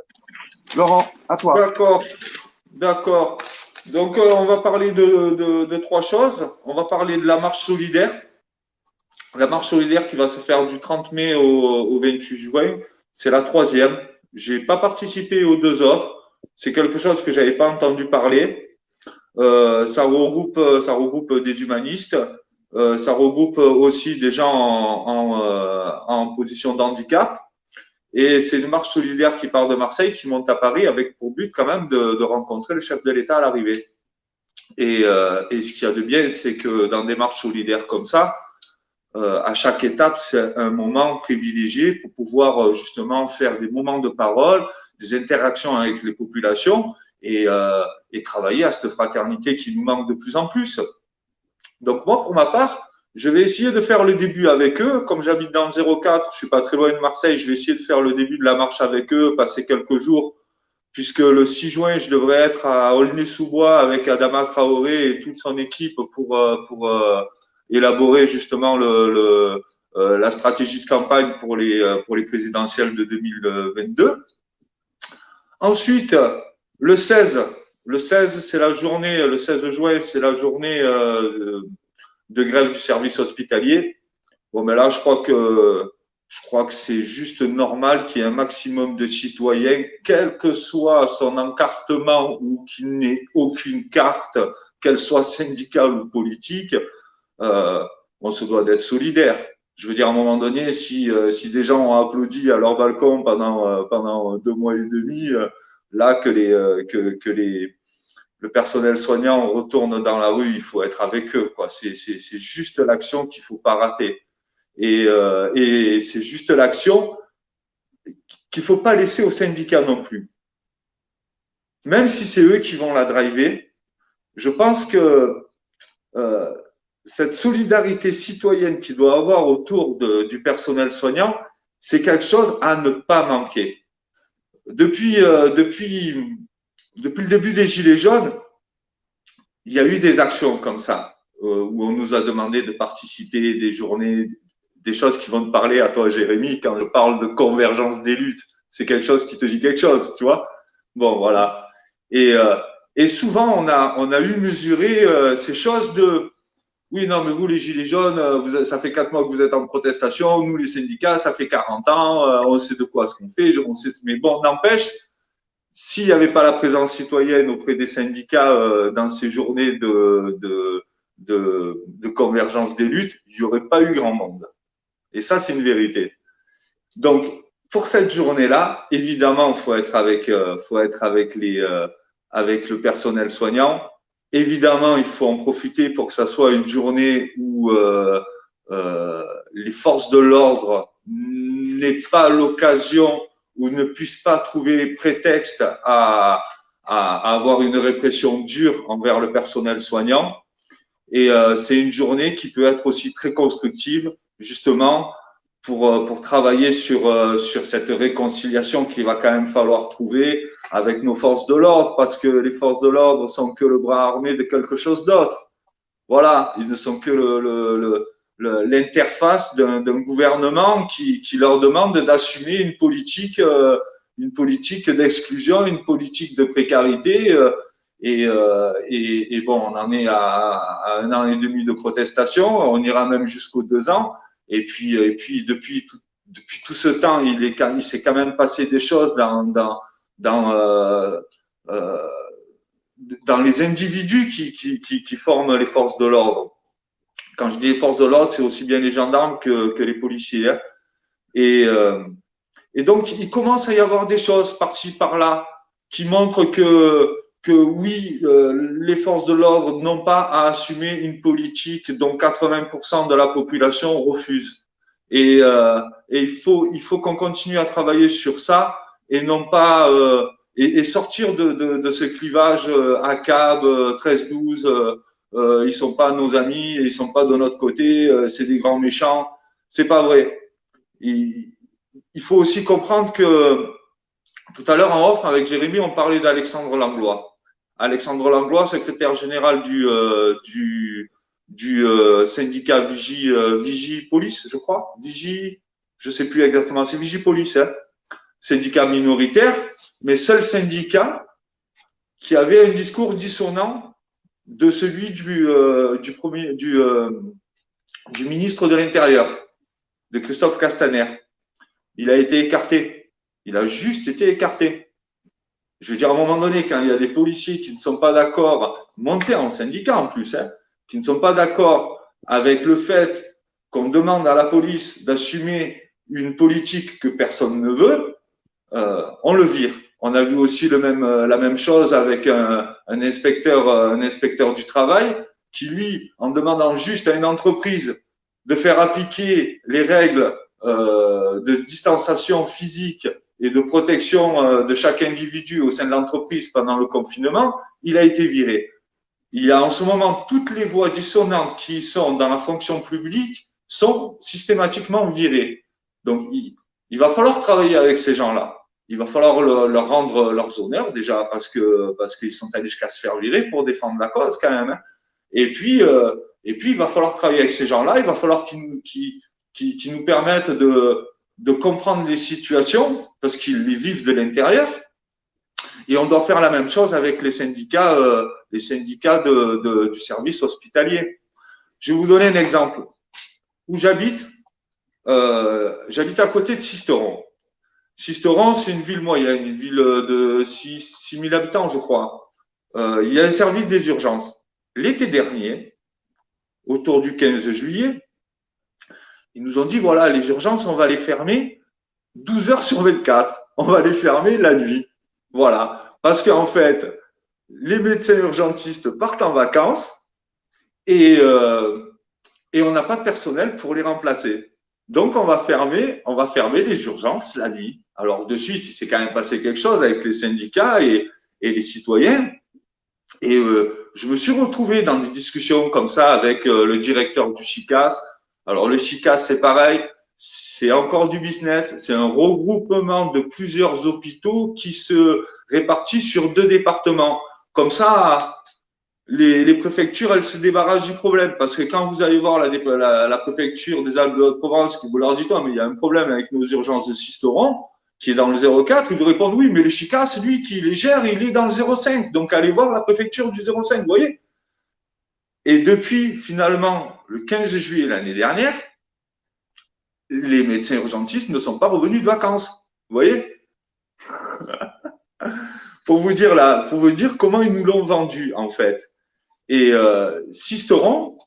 Laurent, à toi. D'accord, d'accord. Donc, on va parler de trois choses. On va parler de la marche solidaire. La marche solidaire qui va se faire du 30 mai au 28 juin. C'est la troisième. J'ai pas participé aux deux autres. C'est quelque chose que j'avais pas entendu parler. Ça regroupe des humanistes. Ça regroupe aussi des gens en position de handicap. Et c'est une marche solidaire qui part de Marseille, qui monte à Paris avec pour but quand même de rencontrer le chef de l'État à l'arrivée. Et ce qu'il y a de bien, c'est que dans des marches solidaires comme ça, à chaque étape, c'est un moment privilégié pour pouvoir justement faire des moments de parole, des interactions avec les populations et travailler à cette fraternité qui nous manque de plus en plus. Donc moi, pour ma part, je vais essayer de faire le début avec eux. Comme j'habite dans le 04, je suis pas très loin de Marseille, je vais essayer de faire le début de la marche avec eux, passer quelques jours, puisque le 6 juin, je devrais être à Aulnay-sous-Bois avec Adama Traoré et toute son équipe pour élaborer justement la stratégie de campagne pour les présidentielles de 2022. Ensuite, le 16 c'est la journée, le 16 juin, c'est la journée de grève du service hospitalier. Bon, mais là, je crois que c'est juste normal qu'il y ait un maximum de citoyens, quel que soit son encartement ou qu'il n'ait aucune carte, qu'elle soit syndicale ou politique, on se doit d'être solidaire. Je veux dire, à un moment donné, si des gens ont applaudi à leur balcon pendant 2 mois et demi, là que le personnel soignant retourne dans la rue, il faut être avec eux, quoi. C'est juste l'action qu'il faut pas rater. Et c'est juste l'action qu'il faut pas laisser aux syndicats non plus. Même si c'est eux qui vont la driver, je pense que cette solidarité citoyenne qu'il doit avoir autour du personnel soignant, c'est quelque chose à ne pas manquer. Depuis le début des Gilets jaunes, il y a eu des actions comme ça, où on nous a demandé de participer, des journées, des choses qui vont te parler à toi, Jérémy, quand je parle de convergence des luttes. C'est quelque chose qui te dit quelque chose, tu vois. Bon, voilà. Et souvent, on a eu mesuré ces choses de oui, non, mais vous, les Gilets jaunes, ça fait 4 mois que vous êtes en protestation. Nous, les syndicats, ça fait 40 ans. On sait de quoi ce qu'on fait. On sait, mais bon, n'empêche, s'il n'y avait pas la présence citoyenne auprès des syndicats dans ces journées de convergence des luttes, il n'y aurait pas eu grand monde. Et ça, c'est une vérité. Donc, pour cette journée-là, évidemment, faut être avec avec le personnel soignant. Évidemment, il faut en profiter pour que ça soit une journée où les forces de l'ordre n'aient pas l'occasion ou ne puissent pas trouver prétexte à avoir une répression dure envers le personnel soignant. Et c'est une journée qui peut être aussi très constructive, justement, pour travailler sur cette réconciliation qu'il va quand même falloir trouver avec nos forces de l'ordre, parce que les forces de l'ordre sont que le bras armé de quelque chose d'autre. Voilà, ils ne sont que l'interface d'un gouvernement qui leur demande d'assumer une politique d'exclusion, une politique de précarité. Et bon, on en est à 1 an et demi de protestation, on ira même jusqu'aux 2 ans. Et puis depuis tout ce temps, il s'est quand même passé des choses dans dans les individus qui forment les forces de l'ordre. Quand je dis les forces de l'ordre, c'est aussi bien les gendarmes que les policiers. Hein. Et donc, il commence à y avoir des choses par-ci, par-là, qui montrent que oui, les forces de l'ordre n'ont pas à assumer une politique dont 80% de la population refuse. Et il faut qu'on continue à travailler sur ça et non pas et sortir de ce clivage ACAB 13-12. Ils sont pas nos amis, ils sont pas de notre côté, c'est des grands méchants. C'est pas vrai. Il faut aussi comprendre que tout à l'heure en off avec Jérémy, on parlait d'Alexandre Langlois. Alexandre Langlois, secrétaire général du syndicat Vigie Police, je crois. Vigie, je sais plus exactement, c'est Vigie Police, hein. Syndicat minoritaire, mais seul syndicat qui avait un discours dissonant de celui du ministre de l'Intérieur, de Christophe Castaner. Il a été écarté. Il a juste été écarté. Je veux dire, à un moment donné, quand il y a des policiers qui ne sont pas d'accord, montés en syndicat en plus, hein, qui ne sont pas d'accord avec le fait qu'on demande à la police d'assumer une politique que personne ne veut, on le vire. On a vu aussi la même chose avec un inspecteur du travail qui, lui, en demandant juste à une entreprise de faire appliquer les règles de distanciation physique et de protection de chaque individu au sein de l'entreprise pendant le confinement, il a été viré. Il y a en ce moment toutes les voix dissonantes qui sont dans la fonction publique sont systématiquement virées. Donc, il va falloir travailler avec ces gens-là. Il va falloir leur rendre leurs honneurs déjà parce qu'ils sont allés jusqu'à se faire virer pour défendre la cause quand même. Hein. Et puis il va falloir travailler avec ces gens-là. Il va falloir qu'ils nous permettent de comprendre les situations parce qu'ils les vivent de l'intérieur. Et on doit faire la même chose avec les syndicats du service hospitalier. Je vais vous donner un exemple. Où j'habite, j'habite à côté de Sisteron. Sisteron, c'est une ville moyenne, une ville de 6 000 habitants, je crois. Il y a un service des urgences. L'été dernier, autour du 15 juillet, ils nous ont dit, voilà, les urgences, on va les fermer 12 heures sur 24. On va les fermer la nuit. Voilà. Parce qu'en fait, les médecins urgentistes partent en vacances et on n'a pas de personnel pour les remplacer. Donc, on va fermer les urgences la nuit. Alors, de suite, il s'est quand même passé quelque chose avec les syndicats et les citoyens. Et je me suis retrouvé dans des discussions comme ça avec le directeur du CHICAS. Alors, le CHICAS, c'est pareil, c'est encore du business. C'est un regroupement de plusieurs hôpitaux qui se répartissent sur 2 départements. Comme ça, les préfectures, elles se débarrassent du problème. Parce que quand vous allez voir la préfecture des Alpes de Haute-Provence, vous leur dites, oh, mais il y a un problème avec nos urgences de Sisteron, qui est dans le 04, ils vous répondent, oui, mais le CHICAS, lui, qui les gère, il est dans le 05. Donc, allez voir la préfecture du 05, vous voyez. Et depuis, finalement, le 15 juillet l'année dernière, les médecins urgentistes ne sont pas revenus de vacances. Vous voyez. Pour vous dire comment ils nous l'ont vendu, en fait. Et Sisteron,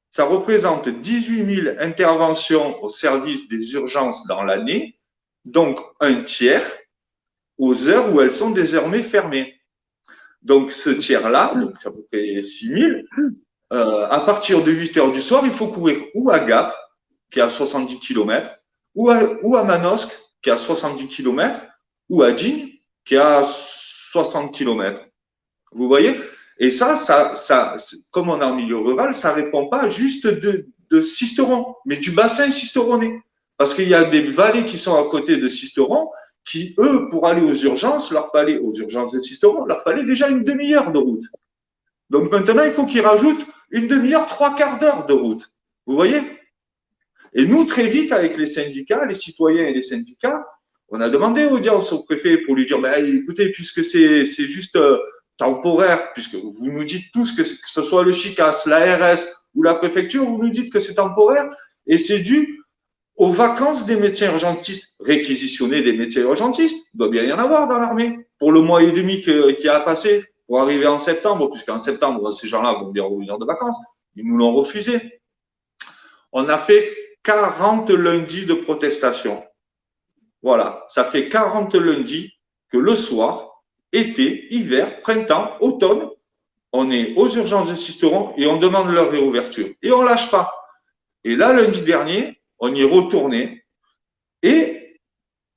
ça représente 18 000 interventions au service des urgences dans l'année donc un tiers aux heures où elles sont désormais fermées. Donc, ce tiers-là, donc à peu près 6 000, à partir de 8 heures du soir, il faut courir ou à Gap, qui est à 70 km, ou à Manosque, qui est à 70 km, ou à Digne, qui est à 60 km. Vous voyez? Et ça, comme on est en milieu rural, ça répond pas juste de Sisteron, mais du bassin sisteronnais. Parce qu'il y a des vallées qui sont à côté de Sisteron, qui, eux, pour aller aux urgences de Sisteron, leur fallait déjà une demi-heure de route. Donc maintenant, il faut qu'ils rajoutent une demi-heure, 3/4 d'heure de route. Vous voyez? Et nous, très vite, avec les syndicats, les citoyens et les syndicats, on a demandé audience au préfet pour lui dire, écoutez, puisque c'est juste temporaire, puisque vous nous dites tous que ce soit le CHICAS, l'ARS ou la préfecture, vous nous dites que c'est temporaire et c'est dû aux vacances des médecins urgentistes, réquisitionner des médecins urgentistes. Il doit bien y en avoir dans l'armée. Pour le mois et demi qui a passé, pour arriver en septembre, puisqu'en septembre, ces gens-là vont bien revenir de vacances, ils nous l'ont refusé. On a fait 40 lundis de protestation. Voilà, ça fait 40 lundis que le soir, été, hiver, printemps, automne, on est aux urgences de Sisteron et on demande leur réouverture. Et on lâche pas. Et là, lundi dernier, on y est retourné et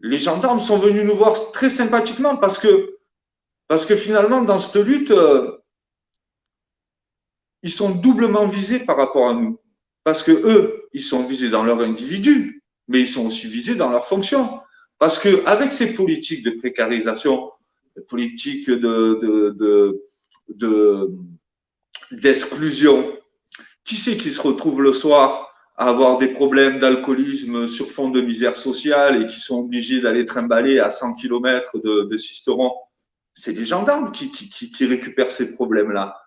les gendarmes sont venus nous voir très sympathiquement parce que finalement, dans cette lutte, ils sont doublement visés par rapport à nous. Parce que eux, ils sont visés dans leur individu, mais ils sont aussi visés dans leur fonction. Parce que avec ces politiques de précarisation, politiques d'exclusion, qui c'est qui se retrouve le soir à avoir des problèmes d'alcoolisme sur fond de misère sociale et qui sont obligés d'aller trimballer à 100 km de Sisteron? C'est les gendarmes qui récupèrent ces problèmes-là.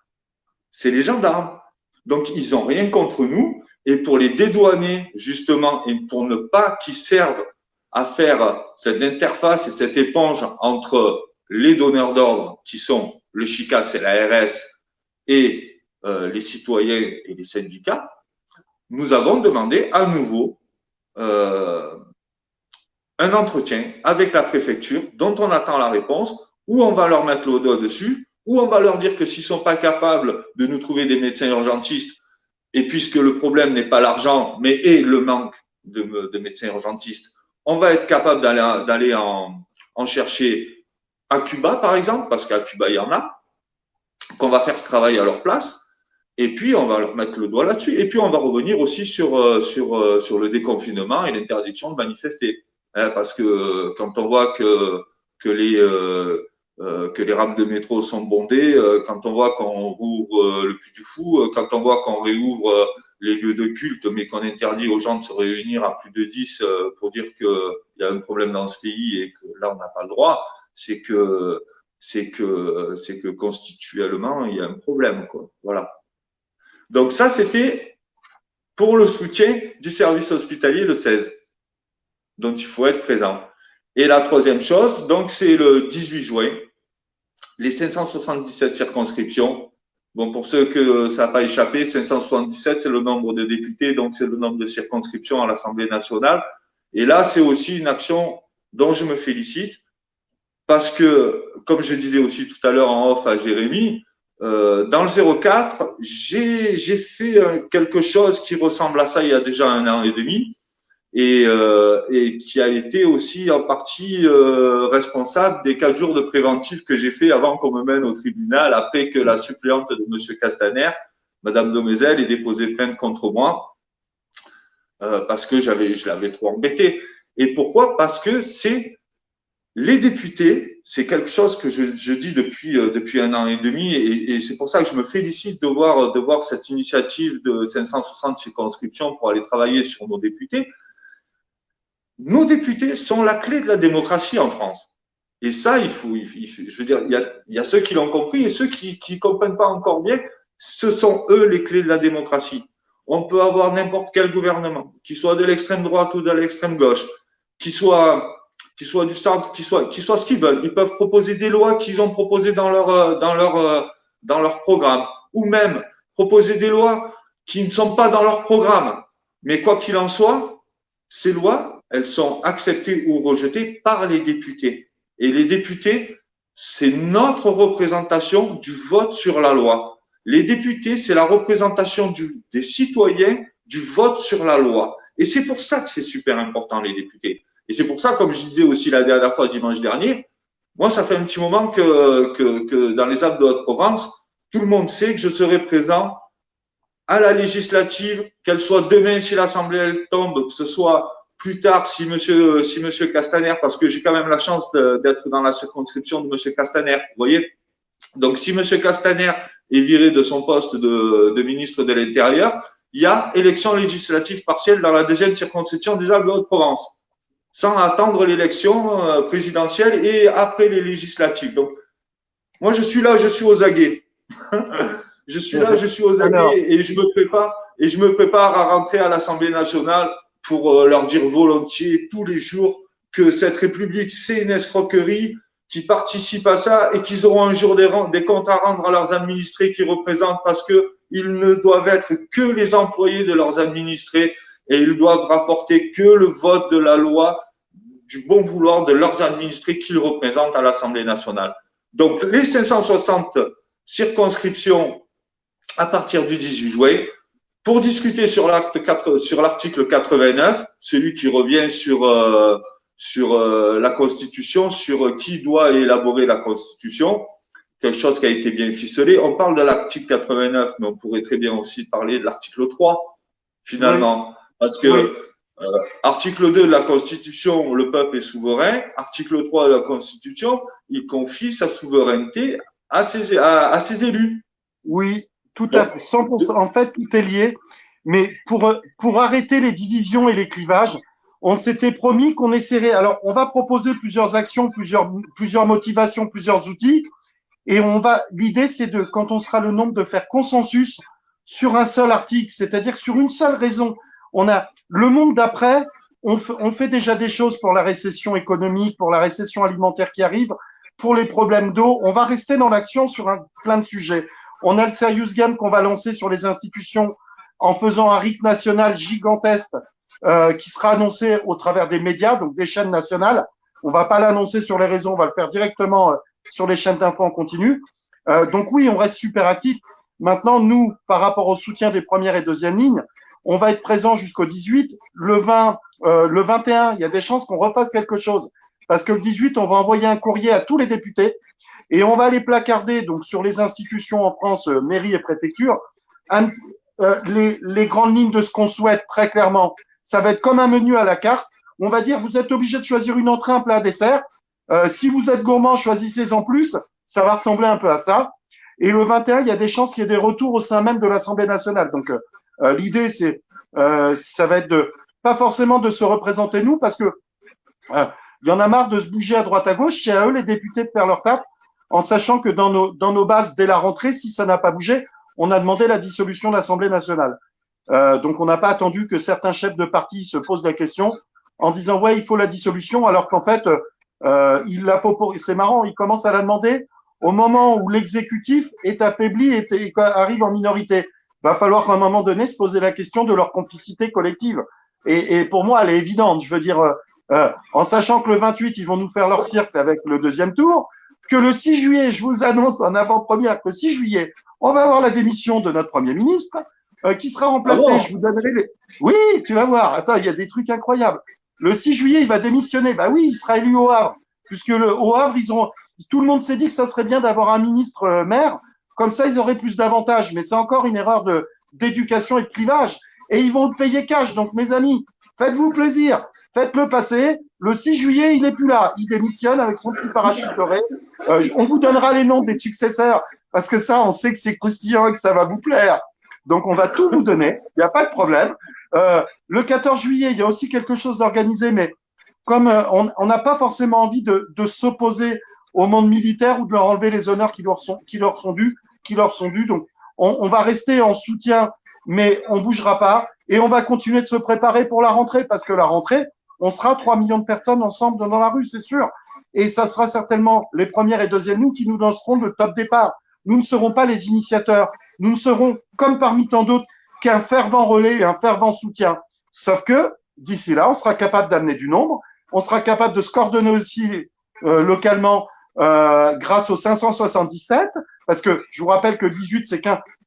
C'est les gendarmes. Donc, ils n'ont rien contre nous. Et pour les dédouaner, justement, et pour ne pas qu'ils servent à faire cette interface et cette éponge entre les donneurs d'ordre, qui sont le CHICAS et l'ARS, et les citoyens et les syndicats, nous avons demandé à nouveau un entretien avec la préfecture dont on attend la réponse, où on va leur mettre le doigt dessus, où on va leur dire que s'ils ne sont pas capables de nous trouver des médecins urgentistes, et puisque le problème n'est pas l'argent, mais est le manque de médecins urgentistes, on va être capable d'aller en chercher à Cuba, par exemple, parce qu'à Cuba, il y en a, qu'on va faire ce travail à leur place, et puis on va leur mettre le doigt là-dessus. Et puis on va revenir aussi sur le déconfinement et l'interdiction de manifester. Parce que quand on voit que les rames de métro sont bondées, quand on voit qu'on rouvre le Puy du Fou, quand on voit qu'on réouvre les lieux de culte, mais qu'on interdit aux gens de se réunir à plus de 10 pour dire qu'il y a un problème dans ce pays et que là, on n'a pas le droit, c'est que constitutionnellement, il y a un problème, quoi. Voilà. Donc ça, c'était pour le soutien du service hospitalier le 16, dont il faut être présent. Et la troisième chose, donc c'est le 18 juin, les 577 circonscriptions. Bon, pour ceux que ça n'a pas échappé, 577, c'est le nombre de députés, donc c'est le nombre de circonscriptions à l'Assemblée nationale. Et là, c'est aussi une action dont je me félicite, parce que, comme je disais aussi tout à l'heure en off à Jérémy, dans le 04, j'ai fait quelque chose qui ressemble à ça il y a déjà 1 an et demi et qui a été aussi en partie responsable des 4 jours de préventif que j'ai fait avant qu'on me mène au tribunal, après que la suppléante de M. Castaner, Mme Domézel, ait déposé plainte contre moi parce que je l'avais trop embêté. Et pourquoi? Parce que c'est les députés, c'est quelque chose que je dis depuis 1 an et demi, et c'est pour ça que je me félicite de voir cette initiative de 560 circonscriptions pour aller travailler sur nos députés. Nos députés sont la clé de la démocratie en France. Et ça, je veux dire, il y a ceux qui l'ont compris et ceux qui comprennent pas encore bien, ce sont eux les clés de la démocratie. On peut avoir n'importe quel gouvernement, qu'il soit de l'extrême droite ou de l'extrême gauche, qu'il soit du centre, qu'il soit ce qu'ils veulent. Ils peuvent proposer des lois qu'ils ont proposées dans leur programme, ou même proposer des lois qui ne sont pas dans leur programme. Mais quoi qu'il en soit, ces lois, elles sont acceptées ou rejetées par les députés. Et les députés, c'est notre représentation du vote sur la loi. Les députés, c'est la représentation des citoyens du vote sur la loi. Et c'est pour ça que c'est super important, les députés. Et c'est pour ça, comme je disais aussi la dernière fois, dimanche dernier, moi, ça fait un petit moment que dans les Alpes de Haute-Provence, tout le monde sait que je serai présent à la législative, qu'elle soit demain si l'Assemblée elle tombe, que ce soit plus tard si monsieur Castaner, parce que j'ai quand même la chance d'être dans la circonscription de monsieur Castaner, vous voyez. Donc, si monsieur Castaner est viré de son poste de ministre de l'Intérieur, il y a élection législative partielle dans la deuxième circonscription des Alpes de Haute-Provence, sans attendre l'élection présidentielle et après les législatives. Donc, moi, je suis là, je suis aux aguets. Je suis là, je suis aux aguets et je me prépare à rentrer à l'Assemblée nationale pour leur dire volontiers tous les jours que cette République, c'est une escroquerie, qui participent à ça et qu'ils auront un jour des comptes à rendre à leurs administrés qui représentent parce que ils ne doivent être que les employés de leurs administrés et ils doivent rapporter que le vote de la loi du bon vouloir de leurs administrés qu'ils représentent à l'Assemblée nationale. Donc, les 560 circonscriptions à partir du 18 juin, pour discuter sur l'article 89, celui qui revient sur la Constitution, sur qui doit élaborer la Constitution, quelque chose qui a été bien ficelé. On parle de l'article 89, mais on pourrait très bien aussi parler de l'article 3, finalement. Oui. Parce que article 2 de la Constitution, le peuple est souverain. Article 3 de la Constitution, il confie sa souveraineté à ses élus. Oui, tout à fait. 100%. En fait, tout est lié. Mais pour arrêter les divisions et les clivages, on s'était promis qu'on essaierait. Alors, on va proposer plusieurs actions, plusieurs motivations, plusieurs outils. Et l'idée, c'est quand on sera le nombre, de faire consensus sur un seul article, c'est-à-dire sur une seule raison. On a le monde d'après, on fait déjà des choses pour la récession économique, pour la récession alimentaire qui arrive, pour les problèmes d'eau. On va rester dans l'action sur plein de sujets. On a le Serious Game qu'on va lancer sur les institutions en faisant un RIC national gigantesque qui sera annoncé au travers des médias, donc des chaînes nationales. On va pas l'annoncer sur les réseaux, on va le faire directement sur les chaînes d'infos en continu. Donc oui, on reste super actif. Maintenant, nous, par rapport au soutien des premières et deuxièmes lignes, on va être présent jusqu'au 18. Le 20, le 21, il y a des chances qu'on refasse quelque chose. Parce que le 18, on va envoyer un courrier à tous les députés et on va les placarder donc sur les institutions en France, mairie et préfecture, les grandes lignes de ce qu'on souhaite très clairement. Ça va être comme un menu à la carte. On va dire, vous êtes obligé de choisir une entrée, un plat, un dessert. Si vous êtes gourmand, choisissez-en plus. Ça va ressembler un peu à ça. Et le 21, il y a des chances qu'il y ait des retours au sein même de l'Assemblée nationale. Donc, l'idée, ça va être pas forcément de se représenter nous, parce que il y en a marre de se bouger à droite à gauche. C'est à eux, les députés, de faire leur taf, en sachant que dans nos bases, dès la rentrée, si ça n'a pas bougé, on a demandé la dissolution de l'Assemblée nationale. Donc, on n'a pas attendu que certains chefs de parti se posent la question en disant ouais, il faut la dissolution, alors qu'en fait, c'est marrant, il commence à la demander au moment où l'exécutif est affaibli et arrive en minorité. Va falloir qu'à un moment donné se poser la question de leur complicité collective. Et pour moi, elle est évidente. Je veux dire, en sachant que le 28, ils vont nous faire leur cirque avec le deuxième tour, que le 6 juillet, je vous annonce en avant-première que le 6 juillet, on va avoir la démission de notre Premier ministre, qui sera remplacé. Ah bon, je vous donnerai Oui, tu vas voir. Attends, il y a des trucs incroyables. Le 6 juillet, il va démissionner. Bah oui, il sera élu au Havre. Puisque au Havre, tout le monde s'est dit que ça serait bien d'avoir un ministre maire. Comme ça, ils auraient plus d'avantages. Mais c'est encore une erreur d'éducation et de clivage. Et ils vont le payer cash. Donc, mes amis, faites-vous plaisir. Faites-le passer. Le 6 juillet, il n'est plus là. Il démissionne avec son petit parachute doré. On vous donnera les noms des successeurs. Parce que ça, on sait que c'est croustillant et que ça va vous plaire. Donc, on va tout vous donner. Il n'y a pas de problème. Le 14 juillet, il y a aussi quelque chose d'organisé, mais comme on n'a pas forcément envie de s'opposer au monde militaire ou de leur enlever les honneurs qui leur sont dus. Donc, on va rester en soutien, mais on bougera pas et on va continuer de se préparer pour la rentrée, parce que la rentrée, on sera 3 millions de personnes ensemble dans la rue, c'est sûr. Et ça sera certainement les premières et deuxièmes nous qui nous donneront le top départ. Nous ne serons pas les initiateurs. Nous ne serons, comme parmi tant d'autres, qu'un fervent relais et un fervent soutien. Sauf que d'ici là. On sera capable d'amener du nombre. On sera capable de se coordonner aussi localement grâce au 577, parce que je vous rappelle que 18,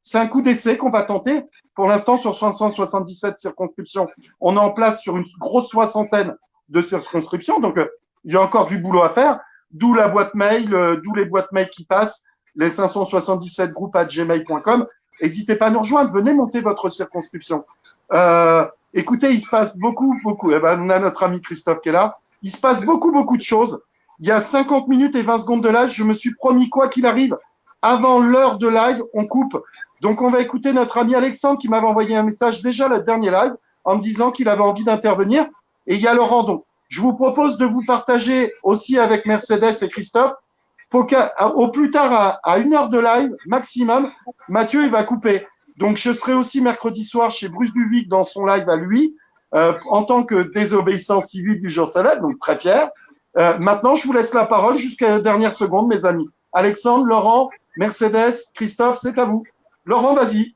c'est un coup d'essai qu'on va tenter. Pour l'instant, sur 577 circonscriptions, on est en place sur une grosse soixantaine de circonscriptions. Donc, il y a encore du boulot à faire, d'où la boîte mail, d'où les boîtes mail qui passent, les 577 groupes@gmail.com. N'hésitez pas à nous rejoindre, venez monter votre circonscription. Écoutez, il se passe beaucoup. Eh ben, on a notre ami Christophe qui est là. Il se passe beaucoup de choses. Il y a 50 minutes et 20 secondes de live, je me suis promis, quoi qu'il arrive, avant l'heure de live, on coupe. Donc, on va écouter notre ami Alexandre qui m'avait envoyé un message déjà le dernier live en me disant qu'il avait envie d'intervenir. Et il y a Laurent. Donc, je vous propose de vous partager aussi avec Mercedes et Christophe. Faut au plus tard, à 1 heure de live maximum, Mathieu, il va couper. Donc, je serai aussi mercredi soir chez Bruce Duvic dans son live à lui, en tant que désobéissant civil du jour salade, donc très fier. Maintenant, je vous laisse la parole jusqu'à la dernière seconde, mes amis. Alexandre, Laurent, Mercedes, Christophe, c'est à vous. Laurent, vas-y.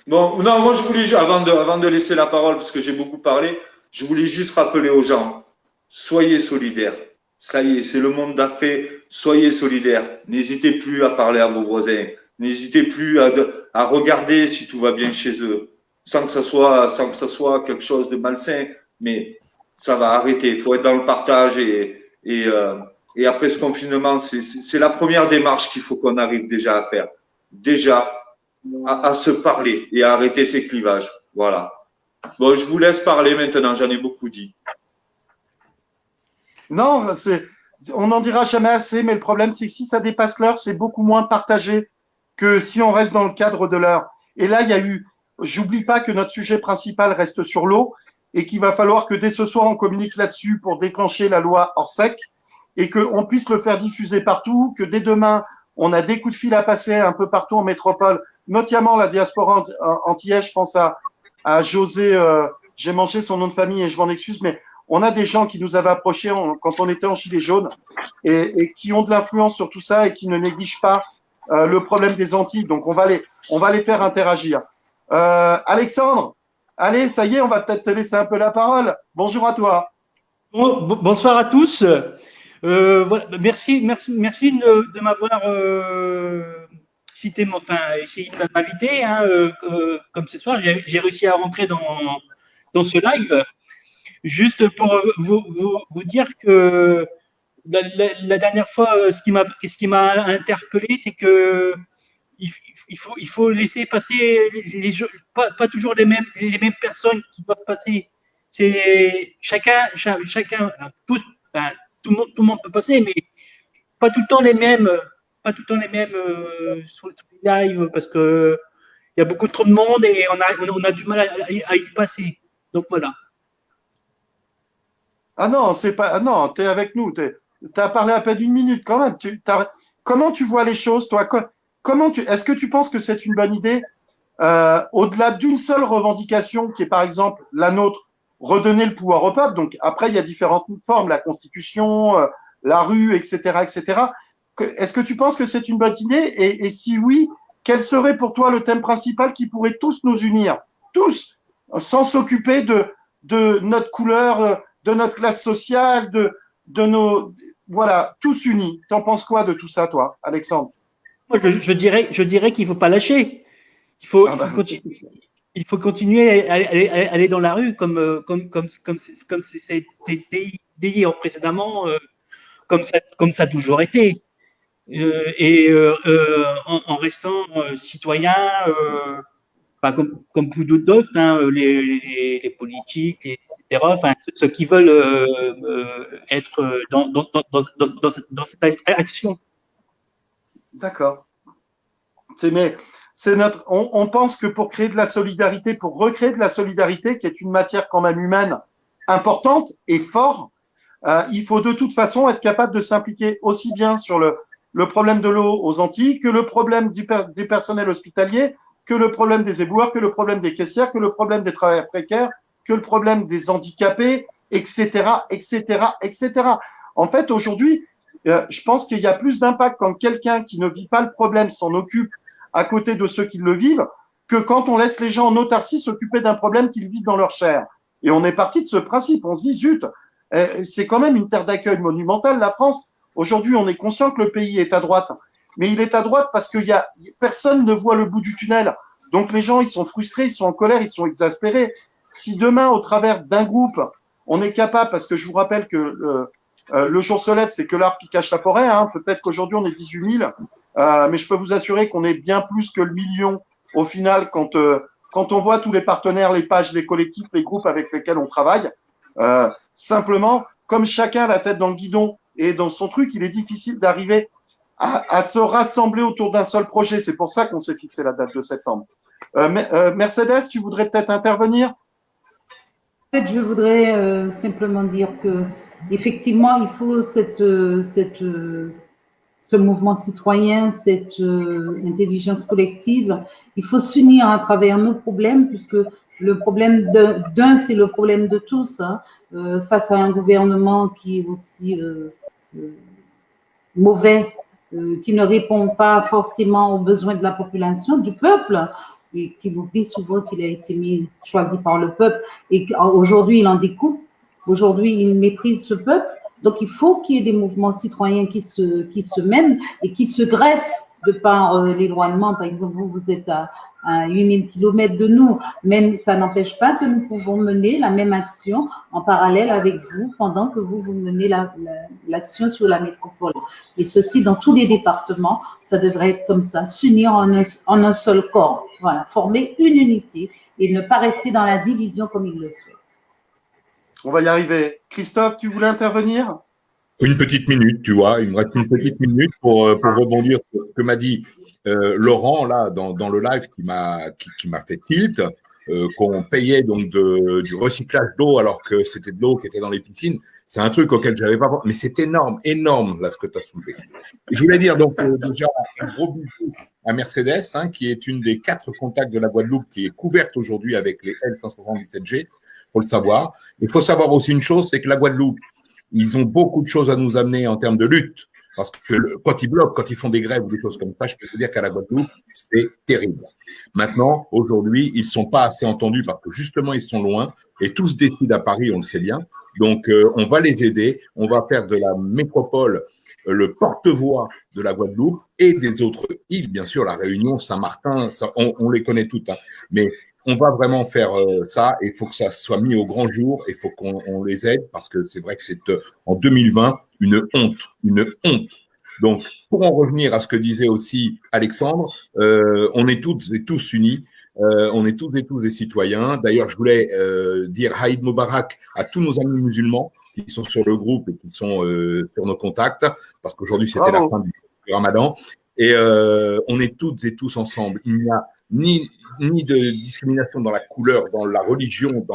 Bon, non, moi je voulais, avant de laisser la parole, parce que j'ai beaucoup parlé, je voulais juste rappeler aux gens, soyez solidaires. Ça y est, c'est le monde d'après, soyez solidaires. N'hésitez plus à parler à vos voisins. N'hésitez plus à regarder si tout va bien chez eux, sans que ça soit quelque chose de malsain, mais ça va arrêter. Il faut être dans le partage et après ce confinement, c'est la première démarche qu'il faut qu'on arrive déjà à faire. Déjà, à se parler et à arrêter ces clivages. Voilà. Bon, je vous laisse parler maintenant, j'en ai beaucoup dit. Non, on n'en dira jamais assez, mais le problème, c'est que si ça dépasse l'heure, c'est beaucoup moins partagé que si on reste dans le cadre de l'heure. Et là, j'oublie pas que notre sujet principal reste sur l'eau et qu'il va falloir que dès ce soir, on communique là-dessus pour déclencher la loi Orsec et qu'on puisse le faire diffuser partout, que dès demain, on a des coups de fil à passer un peu partout en métropole, notamment la diaspora antillaise. Je pense à José, j'ai mangé son nom de famille et je m'en excuse, mais on a des gens qui nous avaient approchés quand on était en gilet jaune et qui ont de l'influence sur tout ça et qui ne négligent pas le problème des Antilles. Donc, on va les faire interagir. Alexandre, allez, ça y est, on va peut-être te laisser un peu la parole. Bonjour à toi. Bonsoir à tous. Voilà, merci de m'avoir essayé de m'inviter. Comme ce soir, j'ai réussi à rentrer dans ce live. Juste pour vous dire que la dernière fois, ce qui m'a interpellé, c'est que il faut laisser passer les jeux, pas toujours les mêmes personnes qui doivent passer. C'est chacun, tous, enfin, tout le monde peut passer, mais pas tout le temps les mêmes, sur les lives parce que il y a beaucoup trop de monde et on a du mal à y passer. Donc voilà. Ah non, t'es avec nous. T'as parlé à peine d'une minute quand même. Comment tu vois les choses, toi? Est-ce que tu penses que c'est une bonne idée, au-delà d'une seule revendication qui est par exemple la nôtre, redonner le pouvoir au peuple? Donc après, il y a différentes formes, la Constitution, la rue, etc., etc. Est-ce que tu penses que c'est une bonne idée? Et si oui, quel serait pour toi le thème principal qui pourrait tous nous unir, tous, sans s'occuper de notre couleur, de notre classe sociale, de nos, voilà, tous unis. T'en penses quoi de tout ça, toi, Alexandre? Moi, je dirais qu'il ne faut pas lâcher. Il faut continuer à aller dans la rue comme c'était dit précédemment, comme ça a toujours été. En restant citoyen, comme pour d'autres, les politiques, etc. Enfin, ceux qui veulent être dans cette action. D'accord. On pense que pour créer de la solidarité, pour recréer de la solidarité, qui est une matière quand même humaine importante et forte, il faut de toute façon être capable de s'impliquer aussi bien sur le problème de l'eau aux Antilles que le problème du personnel hospitalier, que le problème des éboueurs, que le problème des caissières, que le problème des travailleurs précaires, que le problème des handicapés, etc., etc., etc. En fait, aujourd'hui, je pense qu'il y a plus d'impact quand quelqu'un qui ne vit pas le problème s'en occupe à côté de ceux qui le vivent que quand on laisse les gens en autarcie s'occuper d'un problème qu'ils vivent dans leur chair. Et on est parti de ce principe. On se dit, zut, c'est quand même une terre d'accueil monumentale, la France. Aujourd'hui, on est conscient que le pays est à droite. Mais il est à droite parce que personne ne voit le bout du tunnel. Donc les gens, ils sont frustrés, ils sont en colère, ils sont exaspérés. Si demain, au travers d'un groupe, on est capable, parce que je vous rappelle que le jour se lève, c'est que l'arbre qui cache la forêt. Hein. Peut-être qu'aujourd'hui, on est 18 000, mais je peux vous assurer qu'on est bien plus que le million au final quand on voit tous les partenaires, les pages, les collectifs, les groupes avec lesquels on travaille. Simplement, comme chacun a la tête dans le guidon et dans son truc, il est difficile d'arriver à se rassembler autour d'un seul projet. C'est pour ça qu'on s'est fixé la date de septembre. Mercedes, tu voudrais peut-être intervenir? En fait, je voudrais simplement dire que effectivement, il faut ce mouvement citoyen, cette intelligence collective. Il faut s'unir à travers nos problèmes, puisque le problème d'un, c'est le problème de tous, hein, face à un gouvernement qui est aussi mauvais, qui ne répond pas forcément aux besoins de la population, du peuple, et qui oublie souvent qu'il a été choisi par le peuple, et qu'aujourd'hui il en découpe, aujourd'hui il méprise ce peuple. Donc il faut qu'il y ait des mouvements citoyens qui se mènent et qui se greffent de par l'éloignement. Par exemple, vous êtes à 8000 km de nous, mais ça n'empêche pas que nous pouvons mener la même action en parallèle avec vous pendant que vous menez l'action sur la métropole. Et ceci dans tous les départements, ça devrait être comme ça, s'unir en un seul corps, voilà, former une unité et ne pas rester dans la division comme il le souhaite. On va y arriver. Christophe, tu voulais intervenir? Une petite minute, tu vois, il me reste une petite minute pour rebondir sur ce que m'a dit Laurent là dans le live qui m'a fait tilt, qu'on payait donc du recyclage d'eau alors que c'était de l'eau qui était dans les piscines. C'est un truc auquel j'avais pas pensé, mais c'est énorme là ce que tu as soulevé. Et je voulais dire donc déjà un gros bisou à Mercedes, hein, qui est une des 4 contacts de la Guadeloupe qui est couverte aujourd'hui avec les L577G, faut le savoir. Il faut savoir aussi une chose, c'est que la Guadeloupe, ils ont beaucoup de choses à nous amener en termes de lutte. Parce que quand ils bloquent, quand ils font des grèves ou des choses comme ça, je peux vous dire qu'à la Guadeloupe, c'est terrible. Maintenant, aujourd'hui, ils sont pas assez entendus parce que justement, ils sont loin et tous décident à Paris, on le sait bien. Donc, on va les aider. On va faire de la métropole le porte-voix de la Guadeloupe et des autres îles, bien sûr, la Réunion, Saint-Martin, ça, on les connaît toutes. Hein. Mais on va vraiment faire ça et il faut que ça soit mis au grand jour et il faut qu'on les aide parce que c'est vrai que c'est en 2020 une honte. Donc, pour en revenir à ce que disait aussi Alexandre, on est toutes et tous unis, on est toutes et tous des citoyens. D'ailleurs, je voulais dire Haïd Moubarak à tous nos amis musulmans qui sont sur le groupe et qui sont sur nos contacts parce qu'aujourd'hui c'était la fin du Ramadan et on est toutes et tous ensemble. Il n'y a ni de discrimination dans la couleur, dans la religion,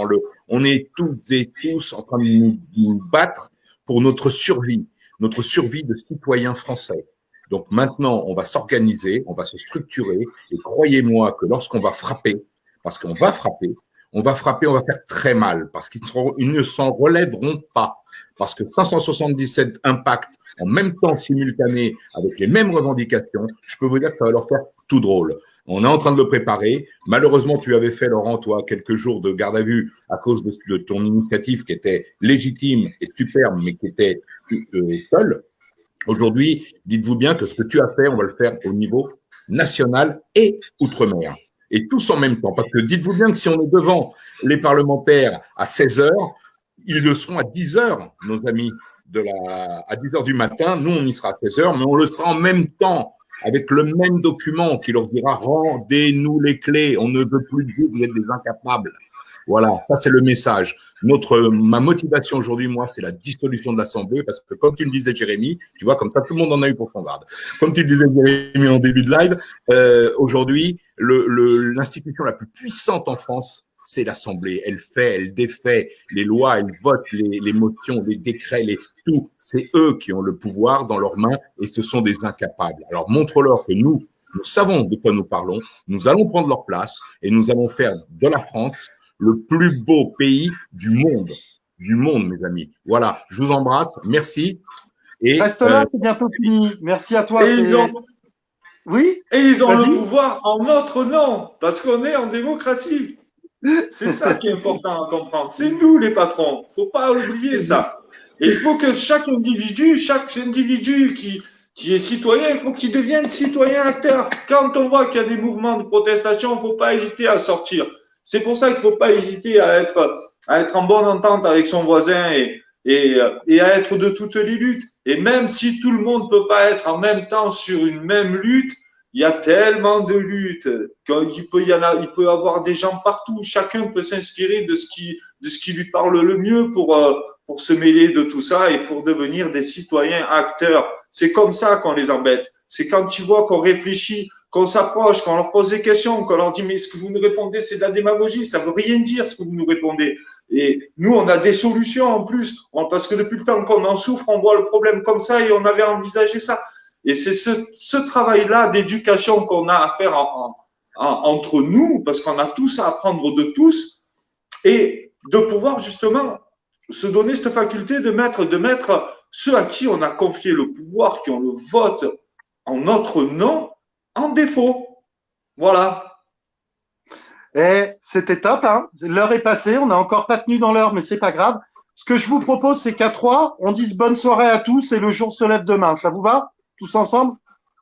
on est toutes et tous en train de nous battre pour notre survie de citoyens français. Donc maintenant, on va s'organiser, on va se structurer et croyez-moi que lorsqu'on va frapper, parce qu'on va frapper, on va faire très mal parce qu'ils ne s'en relèveront pas. Parce que 577 impacts en même temps simultané avec les mêmes revendications, je peux vous dire que ça va leur faire tout drôle. On est en train de le préparer. Malheureusement, tu avais fait, Laurent, toi, quelques jours de garde à vue à cause de ton initiative qui était légitime et superbe, mais qui était seule. Aujourd'hui, dites-vous bien que ce que tu as fait, on va le faire au niveau national et outre-mer. Et tous en même temps. Parce que dites-vous bien que si on est devant les parlementaires à 16 heures, ils le seront à 10 heures, nos amis, à 10 heures du matin. Nous, on y sera à 16 heures, mais on le sera en même temps, avec le même document qui leur dira « Rendez-nous les clés, on ne veut plus de vous, vous êtes des incapables ». Voilà, ça c'est le message. Ma motivation aujourd'hui, moi, c'est la dissolution de l'Assemblée, parce que comme tu le disais, Jérémy, tu vois, comme ça, tout le monde en a eu pour son grade. Comme tu le disais, Jérémy, en début de live, aujourd'hui, l'institution la plus puissante en France, c'est l'Assemblée. Elle défait les lois, elle vote les motions, les décrets, tout. C'est eux qui ont le pouvoir dans leurs mains et ce sont des incapables. Alors, montre-leur que nous savons de quoi nous parlons, nous allons prendre leur place et nous allons faire de la France le plus beau pays du monde, mes amis. Voilà, je vous embrasse, merci. Et reste là, c'est bientôt fini. Merci à toi. Oui. Et ils ont le pouvoir en notre nom, parce qu'on est en démocratie. C'est ça qui est important à comprendre. C'est nous les patrons. Faut pas oublier ça. Et il faut que chaque individu qui est citoyen, il faut qu'il devienne citoyen acteur. Quand on voit qu'il y a des mouvements de protestation, il faut pas hésiter à sortir. C'est pour ça qu'il faut pas hésiter à être en bonne entente avec son voisin et à être de toutes les luttes. Et même si tout le monde peut pas être en même temps sur une même lutte, il y a tellement de luttes qu'il peut y avoir des gens partout. Chacun peut s'inspirer de ce qui lui parle le mieux pour se mêler de tout ça et pour devenir des citoyens acteurs. C'est comme ça qu'on les embête. C'est quand tu vois qu'on réfléchit, qu'on s'approche, qu'on leur pose des questions, qu'on leur dit mais ce que vous nous répondez c'est de la démagogie, ça veut rien dire ce que vous nous répondez. Et nous on a des solutions en plus, parce que depuis le temps qu'on en souffre, on voit le problème comme ça et on avait envisagé ça. Et c'est ce travail-là d'éducation qu'on a à faire entre nous, parce qu'on a tous à apprendre de tous, et de pouvoir justement se donner cette faculté de mettre ceux à qui on a confié le pouvoir, qui ont le vote en notre nom, en défaut. Voilà. Et c'était top, hein. L'heure est passée, on n'a encore pas tenu dans l'heure, mais c'est pas grave. Ce que je vous propose, c'est qu'à 3, on dise bonne soirée à tous et le jour se lève demain. Ça vous va? Tous ensemble?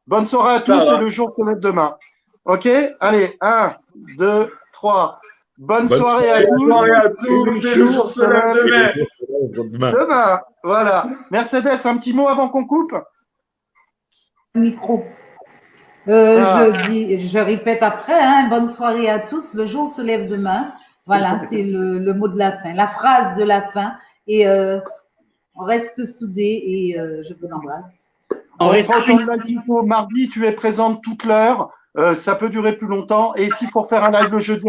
Bonne soirée à tous et le jour se lève demain. Ok? Allez, 1, 2, 3. Bonne soirée à tous. Bonne soirée à tous et le jour se lève demain. Demain. Voilà. Mercedes, un petit mot avant qu'on coupe? Micro. Je répète après, hein, bonne soirée à tous. Le jour se lève demain. Voilà, c'est le mot de la fin, la phrase de la fin. Et on reste soudés et je vous embrasse. Mardi, tu es présente toute l'heure. Ça peut durer plus longtemps. Et s'il faut faire un live le jeudi,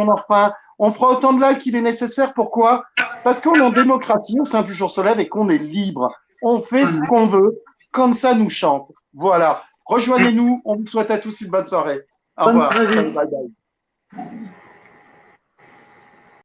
on fera autant de lives qu'il est nécessaire. Pourquoi? Parce qu'on est en démocratie au sein du Jour se lève et qu'on est libre. On fait ce qu'on veut, comme ça nous chante. Voilà. Rejoignez-nous. On vous souhaite à tous une bonne soirée. Au revoir. Bonne soirée. Bye bye.